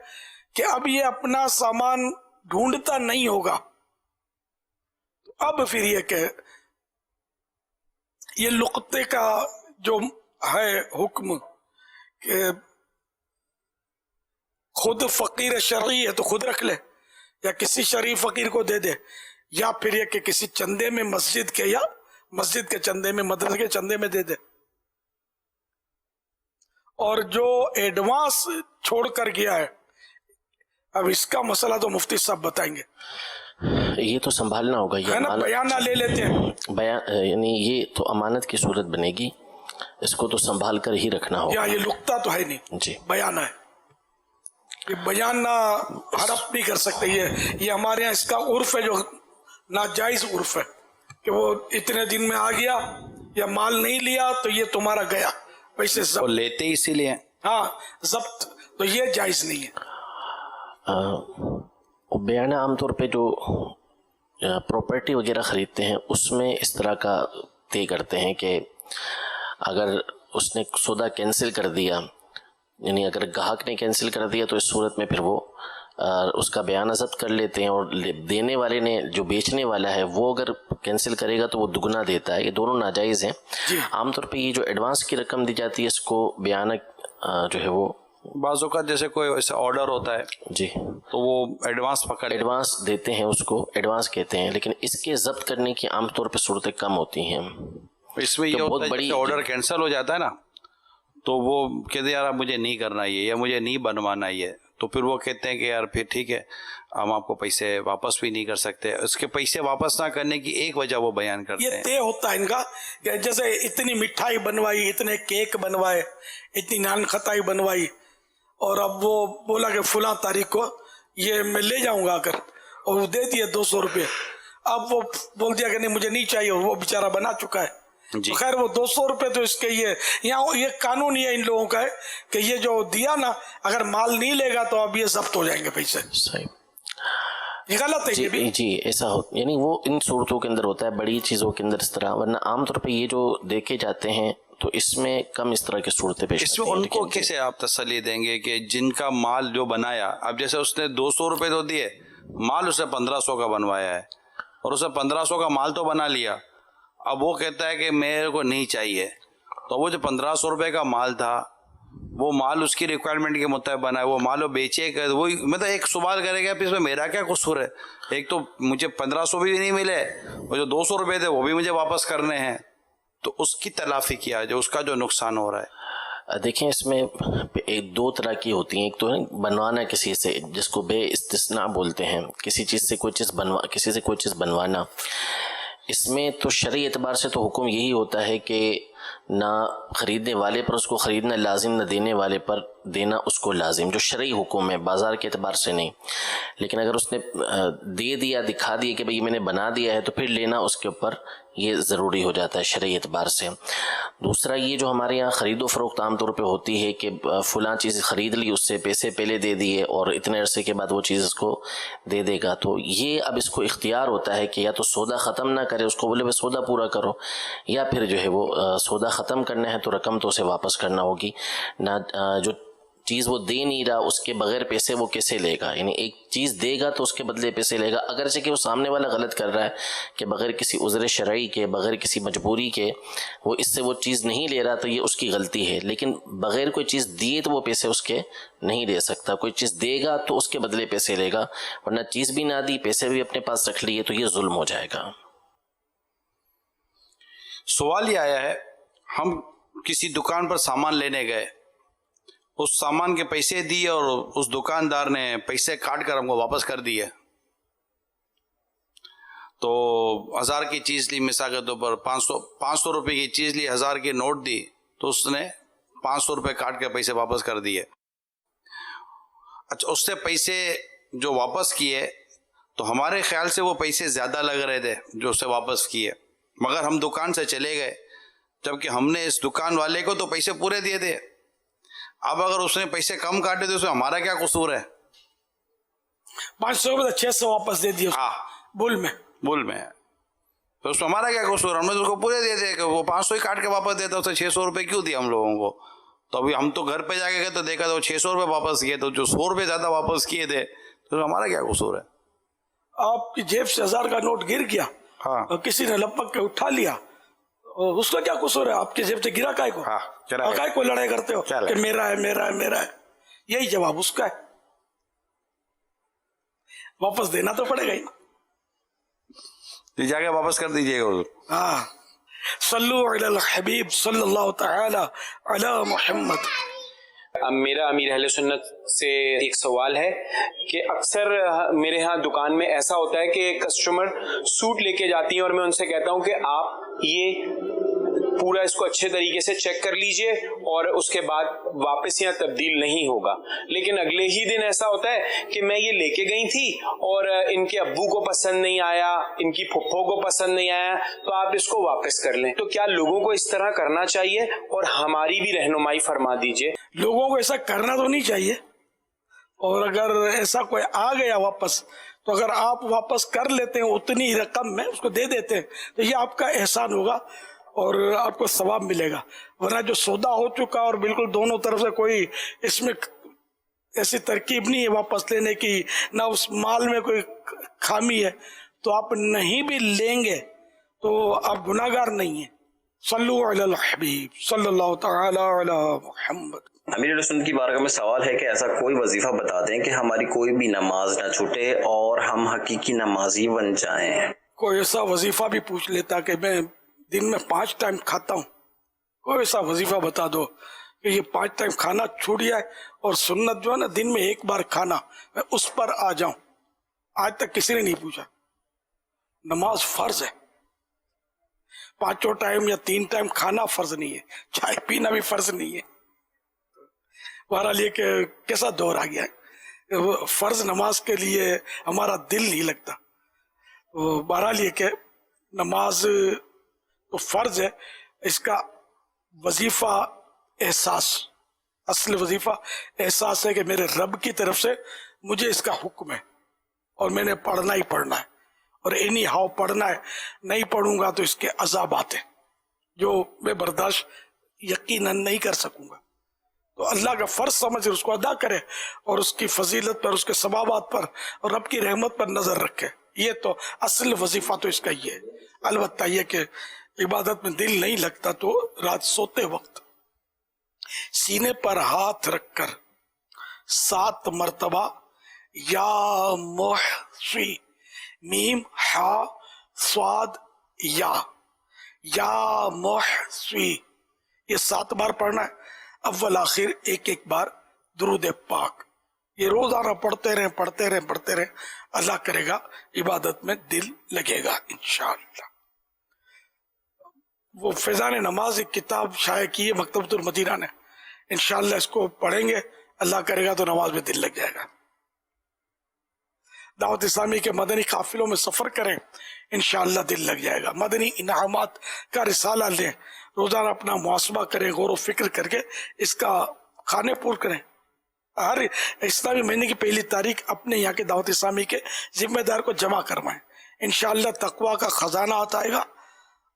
کہ اب یہ اپنا سامان ڈھونڈتا نہیں ہوگا, تو اب پھر یہ کہ یہ لقطے کا جو ہے حکم کہ خود فقیر شرعی ہے تو خود رکھ لے, یا کسی شریف فقیر کو دے دے, یا پھر یہ کہ کسی چندے میں مسجد کے یا مسجد کے چندے میں, مدرسے کے چندے میں دے دے. اور جو ایڈوانس چھوڑ کر گیا ہے, اب اس کا مسئلہ تو مفتی صاحب بتائیں گے. یہ تو سنبھالنا ہوگا, یہ بیانہ لے لیتے ہیں, یعنی یہ تو امانت کی صورت بنے گی, اس کو تو سنبھال کر ہی رکھنا ہوگا. یہ لقطہ تو ہے نہیں, جی بیانہ ہے. یہ بیانہ ہڑپ نہیں کر سکتے. یہ ہمارے یہاں اس کا عرف ہے جو ناجائز عرف ہے کہ وہ اتنے دن میں آ گیا یا مال نہیں لیا تو یہ تمہارا گیا, ویسے ضبط لیتے اسی لیے, ہاں ضبط, تو یہ جائز نہیں ہے. بیانہ عام طور پہ جو پراپرٹی وغیرہ خریدتے ہیں اس میں اس طرح کا طے کرتے ہیں کہ اگر اس نے سودا کینسل کر دیا, یعنی اگر گاہک نے کینسل کر دیا تو اس صورت میں پھر وہ اس کا بیانہ ضبط کر لیتے ہیں, اور دینے والے نے, جو بیچنے والا ہے, وہ اگر کینسل کرے گا تو وہ دگنا دیتا ہے. یہ دونوں ناجائز ہیں. عام طور پہ یہ جو ایڈوانس کی رقم دی جاتی ہے اس کو بیانہ جو ہے وہ بعض اوقات جیسے کوئی ایسا آرڈر ہوتا ہے جی تو وہ ایڈوانس دیتے ہیں, اس کو ایڈوانس کہتے ہیں, لیکن اس کے ضبط کرنے کی عام طور پہ صورتیں کم ہوتی ہیں. اس میں یہ ہوتا ہے کہ آرڈر کینسل ہو جاتا ہے نا, تو وہ کہتے ہیں یار مجھے نہیں کرنا یہ, یا مجھے نہیں بنوانا یہ, تو پھر وہ کہتے ہیں کہ یار پھر ٹھیک ہے, ہم آپ کو پیسے واپس بھی نہیں کر سکتے. اس کے پیسے واپس نہ کرنے کی ایک وجہ وہ بیان کرتے ہیں. یہ طے ہوتا ہے ان کا کہ جیسے اتنی مٹھائی بنوائی, اتنے کیک بنوائے, اتنی نان خطائی بنوائی, اور اب وہ بولا کہ فلاں تاریخ کو یہ میں لے جاؤں گا کر, اور وہ دے دیے 200 روپے. اب وہ بول دیا کہ نہیں مجھے نہیں چاہیے, وہ بیچارہ بنا چکا ہے. خیر وہ 200 روپے تو اس کے یہاں یہ قانون یہ ان لوگوں کا ہے کہ یہ جو دیا نا, اگر مال نہیں لے گا تو اب یہ ضبط ہو جائیں گے پیسے. صحیح, یہ غلط ہے. جی جی ایسا ہوتا, یعنی وہ ان صورتوں کے اندر ہوتا ہے, بڑی چیزوں کے اندر اس طرح, ورنہ عام طور پہ یہ جو دیکھے جاتے ہیں تو اس میں کم اس طرح کی صورتیں پیش اس میں ان کو کیسے آپ تسلی دیں گے کہ جن کا مال جو بنایا, اب جیسے اس نے 200 روپے تو دیے, مال اسے 1500 کا بنوایا ہے, اور اسے 1500 کا مال تو بنا لیا, اب وہ کہتا ہے کہ میرے کو نہیں چاہیے, تو وہ جو 1500 روپے کا مال تھا وہ مال اس کی ریکوائرمنٹ کے مطابق بنا ہے, وہ مال وہ بیچے گا, وہی مطلب ایک سوال کرے گا پھر اس میں میرا کیا قصور ہے, ایک تو مجھے 1500 بھی نہیں ملے, اور جو 200 روپے تھے وہ بھی مجھے واپس کرنے ہیں, تو اس کی تلافی کیا جو اس کا جو نقصان ہو رہا ہے. دیکھیں اس میں دو طرح کی ہوتی ہیں, ایک تو ہے بنوانا کسی سے, جس کو بے استثناء بولتے ہیں, کسی سے کوئی چیز بنوانا. اس میں تو شرعی اعتبار سے تو حکم یہی ہوتا ہے کہ نہ خریدنے والے پر اس کو خریدنا لازم, نہ دینے والے پر دینا اس کو لازم, جو شرعی حکم ہے, بازار کے اعتبار سے نہیں. لیکن اگر اس نے دے دیا, دکھا دیا کہ بھئی میں نے بنا دیا ہے, تو پھر لینا اس کے اوپر یہ ضروری ہو جاتا ہے شرعی اعتبار سے. دوسرا یہ جو ہمارے یہاں خرید و فروخت عام طور پہ ہوتی ہے کہ فلاں چیز خرید لی، اس سے پیسے پہلے دے دیے اور اتنے عرصے کے بعد وہ چیز اس کو دے دے گا، تو یہ اب اس کو اختیار ہوتا ہے کہ یا تو سودا ختم نہ کرے، اس کو بولے بس سودا پورا کرو، یا پھر جو ہے وہ سودا ختم کرنا ہے تو رقم تو اسے واپس کرنا ہوگی نہ، جو چیز وہ دے نہیں رہا اس کے بغیر پیسے وہ کیسے لے گا؟ یعنی ایک چیز دے گا تو اس کے بدلے پیسے لے گا، اگرچہ کہ وہ سامنے والا غلط کر رہا ہے کہ بغیر کسی عذر شرعی کے، بغیر کسی مجبوری کے وہ اس سے وہ چیز نہیں لے رہا، تو یہ اس کی غلطی ہے، لیکن بغیر کوئی چیز دیے تو وہ پیسے اس کے نہیں لے سکتا، کوئی چیز دے گا تو اس کے بدلے پیسے لے گا، ورنہ چیز بھی نہ دی، پیسے بھی اپنے پاس رکھ لیے تو یہ ظلم ہو جائے گا۔ سوال یہ آیا ہے، ہم کسی دکان پر سامان لینے گئے، اس سامان کے پیسے دیے اور اس دکاندار نے پیسے کاٹ کر ہم کو واپس کر دیے، تو 1000 کی چیز لی، مثال کے طور پر 500 روپے کی چیز لی، 1000 کی نوٹ دی، تو اس نے 500 روپے کاٹ کے پیسے واپس کر دیے۔ اچھا، اس سے پیسے جو واپس کیے تو ہمارے خیال سے وہ پیسے زیادہ لگ رہے تھے جو اس سے واپس کیے، مگر ہم دکان سے چلے گئے جبکہ ہم نے اس دکان والے کو تو پیسے پورے دیے تھے۔ اب اگر اس نے پیسے کم کاٹے تو اس میں ہمارا کیا قصور ہے؟ 500 روپے 600 واپس دے دیے، ہاں، بول میں تو اس میں ہمارا کیا قصور؟ ہم نے اس کو پورے دے دے کہ وہ 500 ہی کاٹ کے واپس دیتا، اسے 600 روپے کیوں دیا ہم لوگوں کو؟ تو ابھی ہم تو گھر پہ جا کے گئے تو دیکھا تو 600 روپے واپس کیے، تو جو 100 روپے زیادہ واپس کیے تھے تو ہمارا کیا قصور ہے؟ آپ کی جیب سے 1000 کا نوٹ گر گیا اور کسی نے لپک کے اٹھا لیا، اس کا کیا قصور ہے؟ آپ کی جیب سے گرا کائے کو؟ کائے کو لڑائی کرتے ہو کہ میرا ہے میرا ہے میرا ہے؟ یہی جواب اس کا ہے، واپس دینا تو پڑے گا ہی، جا کے واپس کر دیجیے گا۔ ہاں، صلو علی الحبیب صلی اللہ تعالی علی محمد۔ میرا امیر اہل سنت سے ایک سوال ہے کہ اکثر میرے ہاں دکان میں ایسا ہوتا ہے کہ کسٹمر سوٹ لے کے جاتی ہیں اور میں ان سے کہتا ہوں کہ آپ یہ پورا اس کو اچھے طریقے سے چیک کر لیجئے اور اس کے بعد واپس یہاں تبدیل نہیں ہوگا، لیکن اگلے ہی دن ایسا ہوتا ہے کہ میں یہ لے کے گئی تھی اور ان کے ابو کو پسند نہیں آیا، ان کی پھپھو کو پسند نہیں آیا، تو آپ اس کو واپس کر لیں۔ تو کیا لوگوں کو اس طرح کرنا چاہیے؟ اور ہماری بھی رہنمائی فرما دیجئے۔ لوگوں کو ایسا کرنا تو نہیں چاہیے، اور اگر ایسا کوئی آ گیا واپس تو اگر آپ واپس کر لیتے ہیں اتنی ہی رقم میں اس کو دے دیتے ہیں تو یہ آپ کا احسان ہوگا اور آپ کو ثواب ملے گا، ورنہ جو سودا ہو چکا اور بالکل دونوں طرف سے کوئی اس میں ایسی ترکیب نہیں ہے واپس لینے کی، نہ اس مال میں کوئی خامی ہے، تو آپ نہیں بھی لیں گے تو آپ گناہگار نہیں ہیں۔ صلو علی الحبیب صلی اللہ تعالی علی محمد۔ امیر سنت کی بارگاہ میں سوال ہے کہ ایسا کوئی وظیفہ بتا دیں کہ ہماری کوئی بھی نماز نہ چھوٹے اور ہم حقیقی نمازی بن جائیں۔ کوئی ایسا وظیفہ بھی پوچھ لیتا کہ میں دن میں 5 ٹائم کھاتا ہوں، کوئی ایسا وظیفہ بتا دو کہ یہ 5 ٹائم کھانا چھوٹ جائے اور سنت جو ہے نا دن میں 1 بار کھانا، میں اس پر آ جاؤں۔ آج تک کسی نے نہیں پوچھا۔ نماز فرض ہے، 5 ٹائم یا 3 ٹائم کھانا فرض نہیں ہے، چائے پینا بھی فرض نہیں ہے۔ بہرحال یہ کہ کیسا دور آ گیا ہے، فرض نماز کے لیے ہمارا دل نہیں لگتا۔ بہرحال یہ کہ نماز تو فرض ہے، اس کا وظیفہ احساس، اصل وظیفہ احساس ہے کہ میرے رب کی طرف سے مجھے اس کا حکم ہے اور میں نے پڑھنا ہی پڑھنا ہے، اور اینی ہاؤ پڑھنا ہے، نہیں پڑھوں گا تو اس کے عذابات ہیں جو میں برداشت یقیناً نہیں کر سکوں گا۔ تو اللہ کا فرض سمجھ اس کو ادا کرے اور اس کی فضیلت پر، اس کے ثوابات پر اور رب کی رحمت پر نظر رکھے۔ یہ تو اصل وظیفہ تو اس کا یہ ہے۔ البتہ یہ کہ عبادت میں دل نہیں لگتا تو رات سوتے وقت سینے پر ہاتھ رکھ کر 7 مرتبہ یا محشی میم ہا صاد یا محشی، یہ 7 بار پڑھنا ہے، اول آخر ایک بار درود پاک۔ یہ روزانہ پڑھتے رہیں، اللہ کرے گا عبادت میں دل لگے گا انشاءاللہ۔ وہ فیضان نماز ایک کتاب شائع کی ہے مکتبۃ المدینہ نے، انشاءاللہ اس کو پڑھیں گے، اللہ کرے گا تو نماز میں دل لگ جائے گا۔ دعوت اسلامی کے مدنی قافلوں میں سفر کریں، انشاءاللہ دل لگ جائے گا۔ مدنی انعامات کا رسالہ لیں، روزانہ اپنا محاسبہ کریں، غور و فکر کر کے اس کا کھانے پور کریں. ہر اسلامی مہینے کی پہلی تاریخ اپنے یہاں کے دعوت اسلامی کے ذمہ دار کو جمع کروائیں. انشاءاللہ تقوی کا خزانہ آتا آئے گا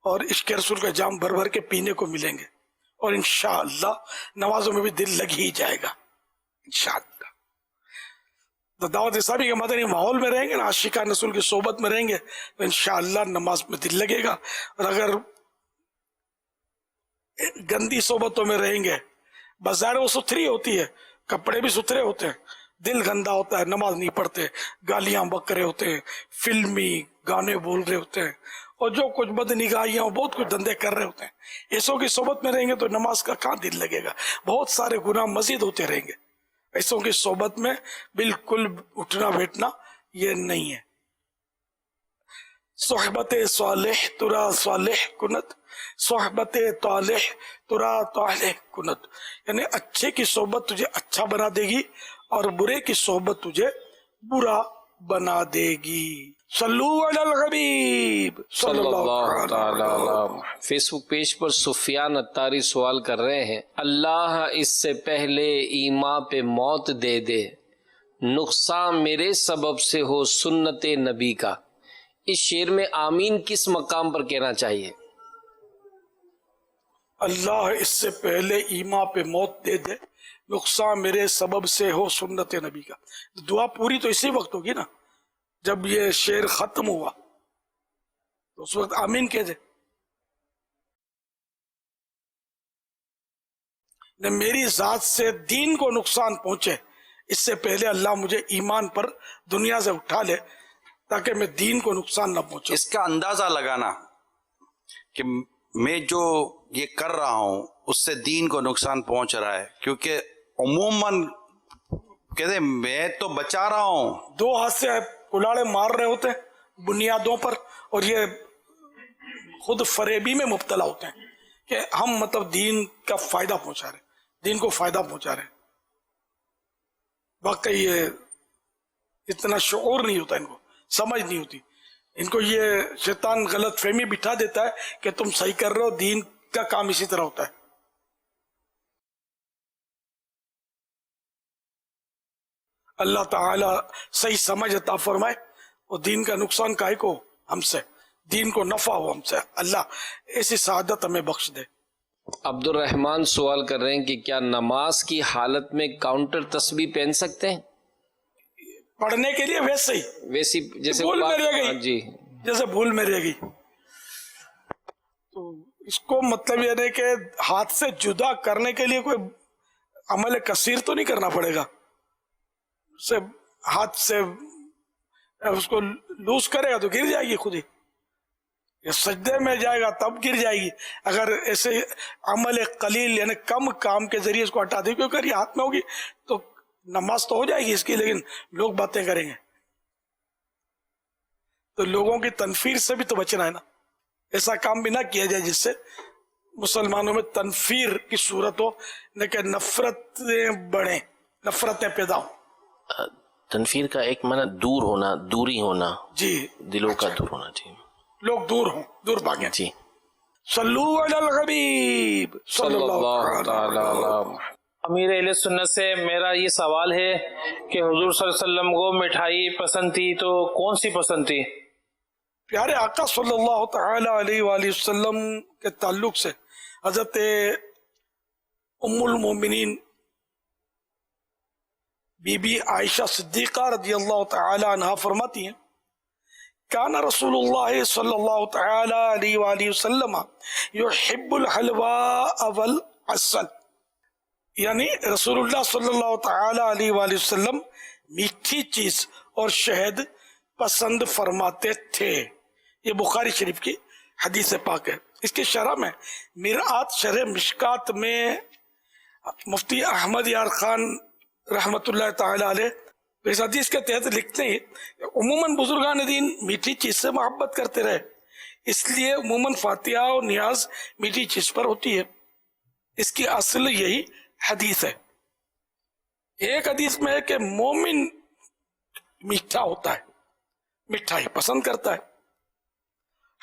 اور عشق رسول کا جام بھر بھر کے پینے کو ملیں گے، اور انشاءاللہ نمازوں میں بھی دل لگ ہی جائے گا انشاءاللہ. تو دعوت اسلامی کے مدنی ماحول میں رہیں گے نا، عاشقان رسول کی صحبت میں رہیں گے تو انشاءاللہ نماز میں دل لگے گا. اور اگر گندی صحبتوں میں رہیں گے، بظاہر وہ ستھری ہوتی ہے، کپڑے بھی ستھرے ہوتے ہیں، دل گندا ہوتا ہے، نماز نہیں پڑھتے، گالیاں بک رہے ہوتے ہیں، فلمی گانے بول رہے ہوتے ہیں، اور جو کچھ بد نگاہیاں بہت کچھ دندے کر رہے ہوتے ہیں. ایسوں کی صحبت میں رہیں گے تو نماز کا کہاں دل لگے گا، بہت سارے گناہ مزید ہوتے رہیں گے. ایسوں کی صحبت میں بالکل اٹھنا بیٹھنا یہ نہیں ہے. صحبت صالح ترا صالح کنت، صحبت طالح ترا طالح کنت، یعنی اچھے کی صحبت تجھے اچھا بنا دے گی اور برے کی صحبت تجھے برا بنا دے گی. صلو علی الحبیب صلی اللہ تعالی علیہ. فیس بک پیج پر سفیان اتاری سوال کر رہے ہیں، اللہ اس سے پہلے ایمان پہ موت دے دے، نقصان میرے سبب سے ہو سنت نبی کا. اس شعر میں آمین کس مقام پر کہنا چاہیے؟ اللہ اس سے پہلے ایمان پہ موت دے دے، نقصان میرے سبب سے ہو سنت نبی کا. دعا پوری تو اسی وقت ہوگی نا جب یہ شعر ختم ہوا، تو اس وقت آمین کہہ دے. میری ذات سے دین کو نقصان پہنچے اس سے پہلے اللہ مجھے ایمان پر دنیا سے اٹھا لے تاکہ میں دین کو نقصان نہ پہنچے. اس کا اندازہ لگانا کہ میں جو یہ کر رہا ہوں اس سے دین کو نقصان پہنچ رہا ہے، کیونکہ عموماً کہتے میں تو بچا رہا ہوں، دو ہاتھ سے کلاڑے مار رہے ہوتے ہیں بنیادوں پر، اور یہ خود فریبی میں مبتلا ہوتے ہیں کہ ہم مطلب دین کا فائدہ پہنچا رہے، دین کو فائدہ پہنچا رہے. واقعی یہ اتنا شعور نہیں ہوتا، ان کو سمجھ نہیں ہوتی. ان کو یہ شیطان غلط فہمی بٹھا دیتا ہے کہ تم صحیح کر رہے ہو، دین کا کام اسی طرح ہوتا ہے. اللہ تعالی صحیح سمجھ عطا فرمائے اور دین کا نقصان کائے کو ہم سے، دین کو نفع ہو ہم سے. اللہ ایسی سعادت ہمیں بخش دے. عبد الرحمن سوال کر رہے ہیں کہ کیا نماز کی حالت میں کاؤنٹر تسبیح پہن سکتے ہیں؟ پڑھنے کے لیے ویسے ہی، ویسی جیسے بھول میں رہ گئی، جی جیسے بھول میں رہ گئی، تو اس کو مطلب یہ نہیں کہ ہاتھ سے جدا کرنے کے لیے کوئی عمل کثیر تو نہیں کرنا پڑے گا. سے ہاتھ سے اس کو لوز کرے گا تو گر جائے گی خود ہی، یا سجدے میں جائے گا تب گر جائے گی. اگر ایسے عمل قلیل یعنی کم کام کے ذریعے اس کو ہٹا دے، کیونکہ یہ ہاتھ میں ہوگی تو نماز تو ہو جائے گی اس کی، لیکن لوگ باتیں کریں گے تو لوگوں کی تنفیر سے بھی تو بچنا ہے نا. ایسا کام بھی نہ کیا جائے جس سے مسلمانوں میں تنفیر کی صورت ہو، لیکن نفرتیں بڑھیں، نفرتیں پیدا ہوں. تنفیر کا ایک معنی دور ہونا، دوری ہونا، جی دلوں کا دور ہونا. جی لوگ دور ہوں، دور بھاگیں. جی صلو علی الحبیب صلی اللہ تعالی علیہ. امیر اہل سنت سے میرا یہ سوال ہے کہ حضور صلی اللہ علیہ وسلم کو مٹھائی پسند تھی تو کون سی پسند تھی؟ پیارے آقا صلی اللہ تعالی علیہ وآلہ وسلم کے تعلق سے حضرت ام المومنین بی بی عائشہ صدیقہ رضی اللہ تعالی عنہا فرماتی ہیں، کان رسول اللہ صلی اللہ تعالی علیہ وآلہ وسلم یحب الحلواء والعسل، یعنی رسول اللہ صلی اللہ تعالی علیہ وآلہ وسلم میٹھی چیز اور شہد پسند فرماتے تھے. یہ بخاری شریف کی حدیث پاک ہے. اس کی شرح میں مرآت شرح مشکات میں مفتی احمد یار خان رحمت اللہ تعالی علیہ اس حدیث کے تحت لکھتے ہیں عموماً بزرگان دین میٹھی چیز سے محبت کرتے رہے، اس لیے عموماً فاتحہ اور نیاز میٹھی چیز پر ہوتی ہے. اس کی اصل یہی حدیث ہے. ایک حدیث میں ہے کہ مومن میٹھا ہوتا ہے، مٹھائی پسند کرتا ہے.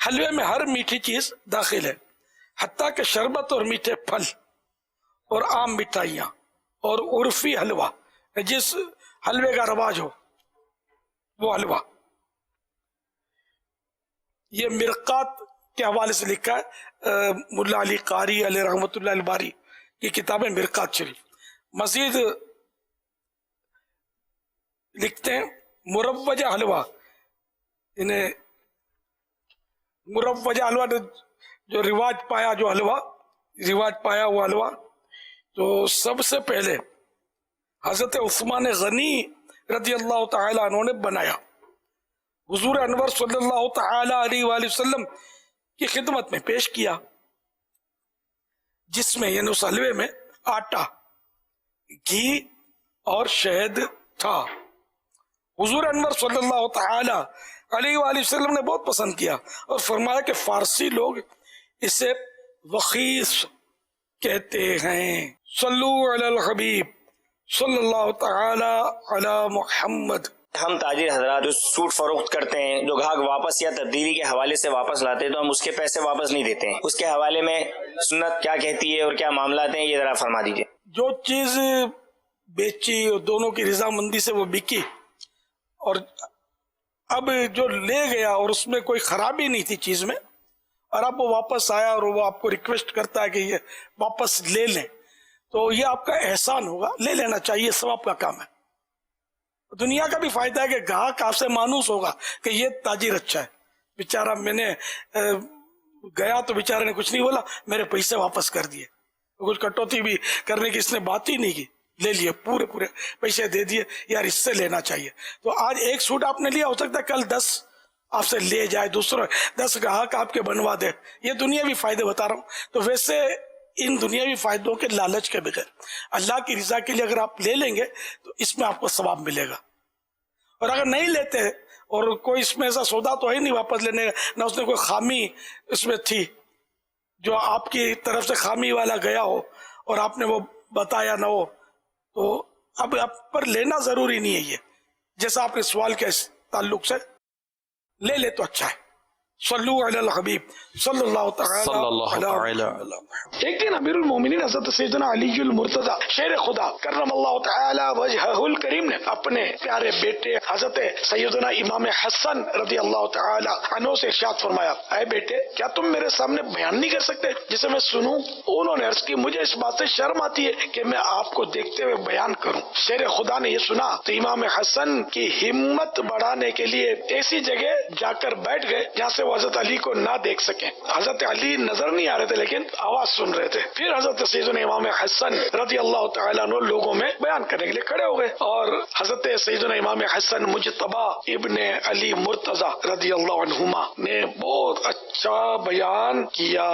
حلوے میں ہر میٹھی چیز داخل ہے. حتیٰ کہ شربت اور میٹھے پھل اور عام مٹھائیاں اور عرفی حلوہ، جس حلوے کا رواج ہو وہ حلوہ. یہ مرقات کے حوالے سے لکھا ہے ملا علی قاری علیہ رحمۃ اللہ الباری کی کتاب ہے مرقات شریف. مزید لکھتے ہیں مروجہ حلوہ، انہیں مروجہ حلوہ جو رواج پایا وہ حلوہ تو سب سے پہلے حضرت عثمان غنی رضی اللہ تعالی عنہ نے بنایا، حضور انور صلی اللہ تعالی علیہ وآلہ وسلم کی خدمت میں پیش کیا، جس میں یعنی اس حلوے میں آٹا، گھی اور شہد تھا. حضور انور صلی اللہ تعالی علیہ وآلہ وسلم نے بہت پسند کیا اور فرمایا کہ فارسی لوگ اسے وخیص کہتے ہیں. صلو علی الحبیب صلی اللہ تعالی علی محمد. ہم تاجر حضرات جو سوٹ فروخت کرتے ہیں، جو گاہک واپس یا تبدیلی کے حوالے سے واپس لاتے ہیں تو ہم اس کے پیسے واپس نہیں دیتے ہیں. اس کے حوالے میں سنت کیا کہتی ہے اور کیا معاملات ہیں، یہ ذرا فرما دیجیے. جو چیز بیچی اور دونوں کی رضامندی سے وہ بکی اور اب جو لے گیا اور اس میں کوئی خرابی نہیں تھی چیز میں، اور اب وہ واپس آیا اور وہ آپ کو ریکویسٹ کرتا ہے کہ یہ واپس لے لیں، تو یہ آپ کا احسان ہوگا، لے لینا چاہیے، ثواب کا کام ہے. دنیا کا بھی فائدہ ہے کہ گاہک آپ سے مانوس ہوگا کہ یہ تاجر اچھا ہے. بیچارہ میں نے گیا تو بیچارے نے کچھ نہیں بولا، میرے پیسے واپس کر دیے، کچھ کٹوتی بھی کرنے کی اس نے بات ہی نہیں کی، لے لیے پورے پیسے دے دیے. یار اس سے لینا چاہیے. تو آج ایک سوٹ آپ نے لیا، ہو سکتا ہے کل 10 آپ سے لے جائے، دوسرا 10 گاہک آپ کے بنوا دے. یہ دنیاوی فائدے بتا رہا ہوں. تو ویسے ان دنیاوی فائدوں کے لالچ کے بغیر اللہ کی رضا کے لیے اگر آپ لے لیں گے تو اس میں آپ کو ثواب ملے گا. اور اگر نہیں لیتے اور کوئی اس میں ایسا سودا تو ہے نہیں واپس لینے کا، نہ اس نے کوئی خامی اس میں تھی جو آپ کی طرف سے خامی والا گیا ہو اور آپ نے وہ بتایا نہ ہو، تو اب آپ پر لینا ضروری نہیں ہے. یہ جیسا آپ نے سوال کے تعلق سے لے لے تو اچھا ہے. صلو علی الحبیب صلی اللہ تعالی. ایک دن امیر المومنین حضرت سیدنا علی المرتضی شیر خدا کرم اللہ تعالی وجہہ الکریم نے اپنے پیارے بیٹے حضرت سیدنا امام حسن رضی اللہ تعالی عنہ سے ارشاد فرمایا، اے بیٹے کیا تم میرے سامنے بیان نہیں کر سکتے جسے میں سنوں؟ انہوں نے عرض کی مجھے اس بات سے شرم آتی ہے کہ میں آپ کو دیکھتے ہوئے بیان کروں. شیر خدا نے یہ سنا تو امام حسن کی ہمت بڑھانے کے لیے ایسی جگہ جا کر بیٹھ گئے جہاں سے وہ حضرت علی کو نہ دیکھ سکیں. حضرت علی نظر نہیں آ رہے تھے لیکن آواز سن رہے تھے. پھر حضرت سیدنا امام حسن رضی اللہ تعالیٰ عنہ لوگوں میں بیان کرنے کے لیے کھڑے ہو گئے اور حضرت سیدنا امام حسن مجتبی ابن علی مرتضی رضی اللہ عنہما نے بہت اچھا بیان کیا.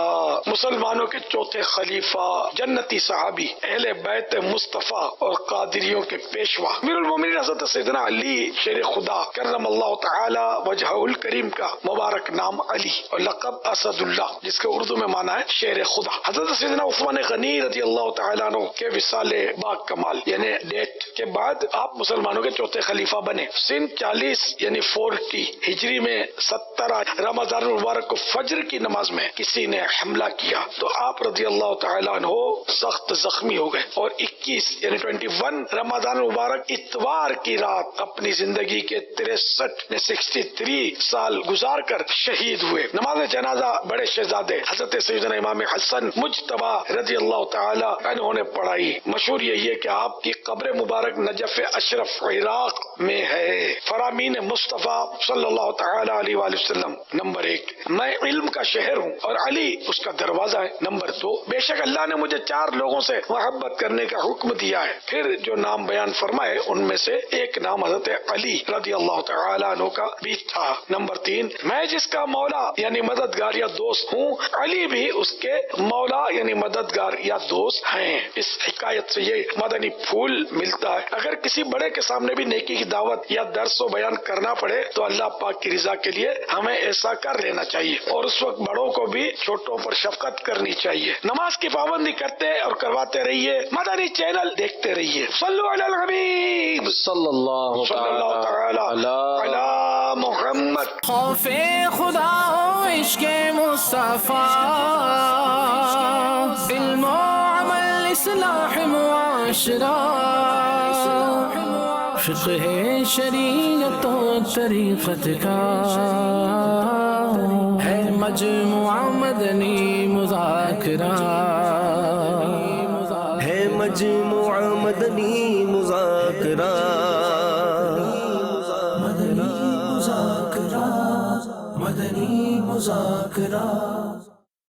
مسلمانوں کے چوتھے خلیفہ، جنتی صحابی، اہل بیت مصطفیٰ اور قادریوں کے پیشوا امیر المومنین حضرت سیدنا علی شیر خدا کرم اللہ تعالی وجہہ الکریم کا مبارک نام علی اور لقب اسد اللہ، جس کے اردو میں معنی ہے شیر خدا. حضرت سیدنا عثمان غنی رضی اللہ تعالیٰ عنہ کے وصال با کمال یعنی ڈیتھ کے بعد آپ مسلمانوں کے چوتھے خلیفہ بنے. سن 40 یعنی 40 ہجری میں 17 رمضان المبارک کو فجر کی نماز میں کسی نے حملہ کیا تو آپ رضی اللہ تعالیٰ عنہ سخت زخمی ہو گئے اور 21 یعنی 21 رمضان المبارک اتوار کی رات اپنی زندگی کے 63 سال گزار کر شہید ہوئے. نماز جنازہ بڑے شہزادے حضرت سیدنا امام حسن مجتبی رضی اللہ تعالی عنہ نے پڑھائی. مشہور یہی ہے کہ آپ کی قبر مبارک نجف اشرف عراق میں ہے. فرامین مصطفیٰ صلی اللہ تعالی علیہ وآلہ وسلم. نمبر 1 میں علم کا شہر ہوں اور علی اس کا دروازہ ہے. نمبر 2 بے شک اللہ نے مجھے 4 لوگوں سے محبت کرنے کا حکم دیا ہے. پھر جو نام بیان فرمائے ان میں سے ایک نام حضرت علی رضی اللہ تعالی عنہ کا بھی تھا. نمبر 3 میں جس کا مولا یعنی مددگار یا دوست ہوں علی بھی اس کے مولا یعنی مددگار یا دوست ہیں. اس حکایت سے یہ مدنی پھول ملتا ہے. اگر کسی بڑے کے سامنے بھی نیکی کی دعوت یا درس و بیان کرنا پڑے تو اللہ پاک کی رضا کے لیے ہمیں ایسا کر لینا چاہیے اور اس وقت بڑوں کو بھی چھوٹوں پر شفقت کرنی چاہیے. نماز کی پابندی کرتے اور کرواتے رہیے. مدنی چینل دیکھتے رہیے. صلو علی الحبیب صلی اللہ تعالی علی محمد. خوف خدا و عشق مصطفیٰ معاشرہ فقہ شریعت و طریقت کا ہے مجموعہ مدنی مذاکرہ ہے مجموعہ مدنی مذاکرہ مدنی مذاکرہ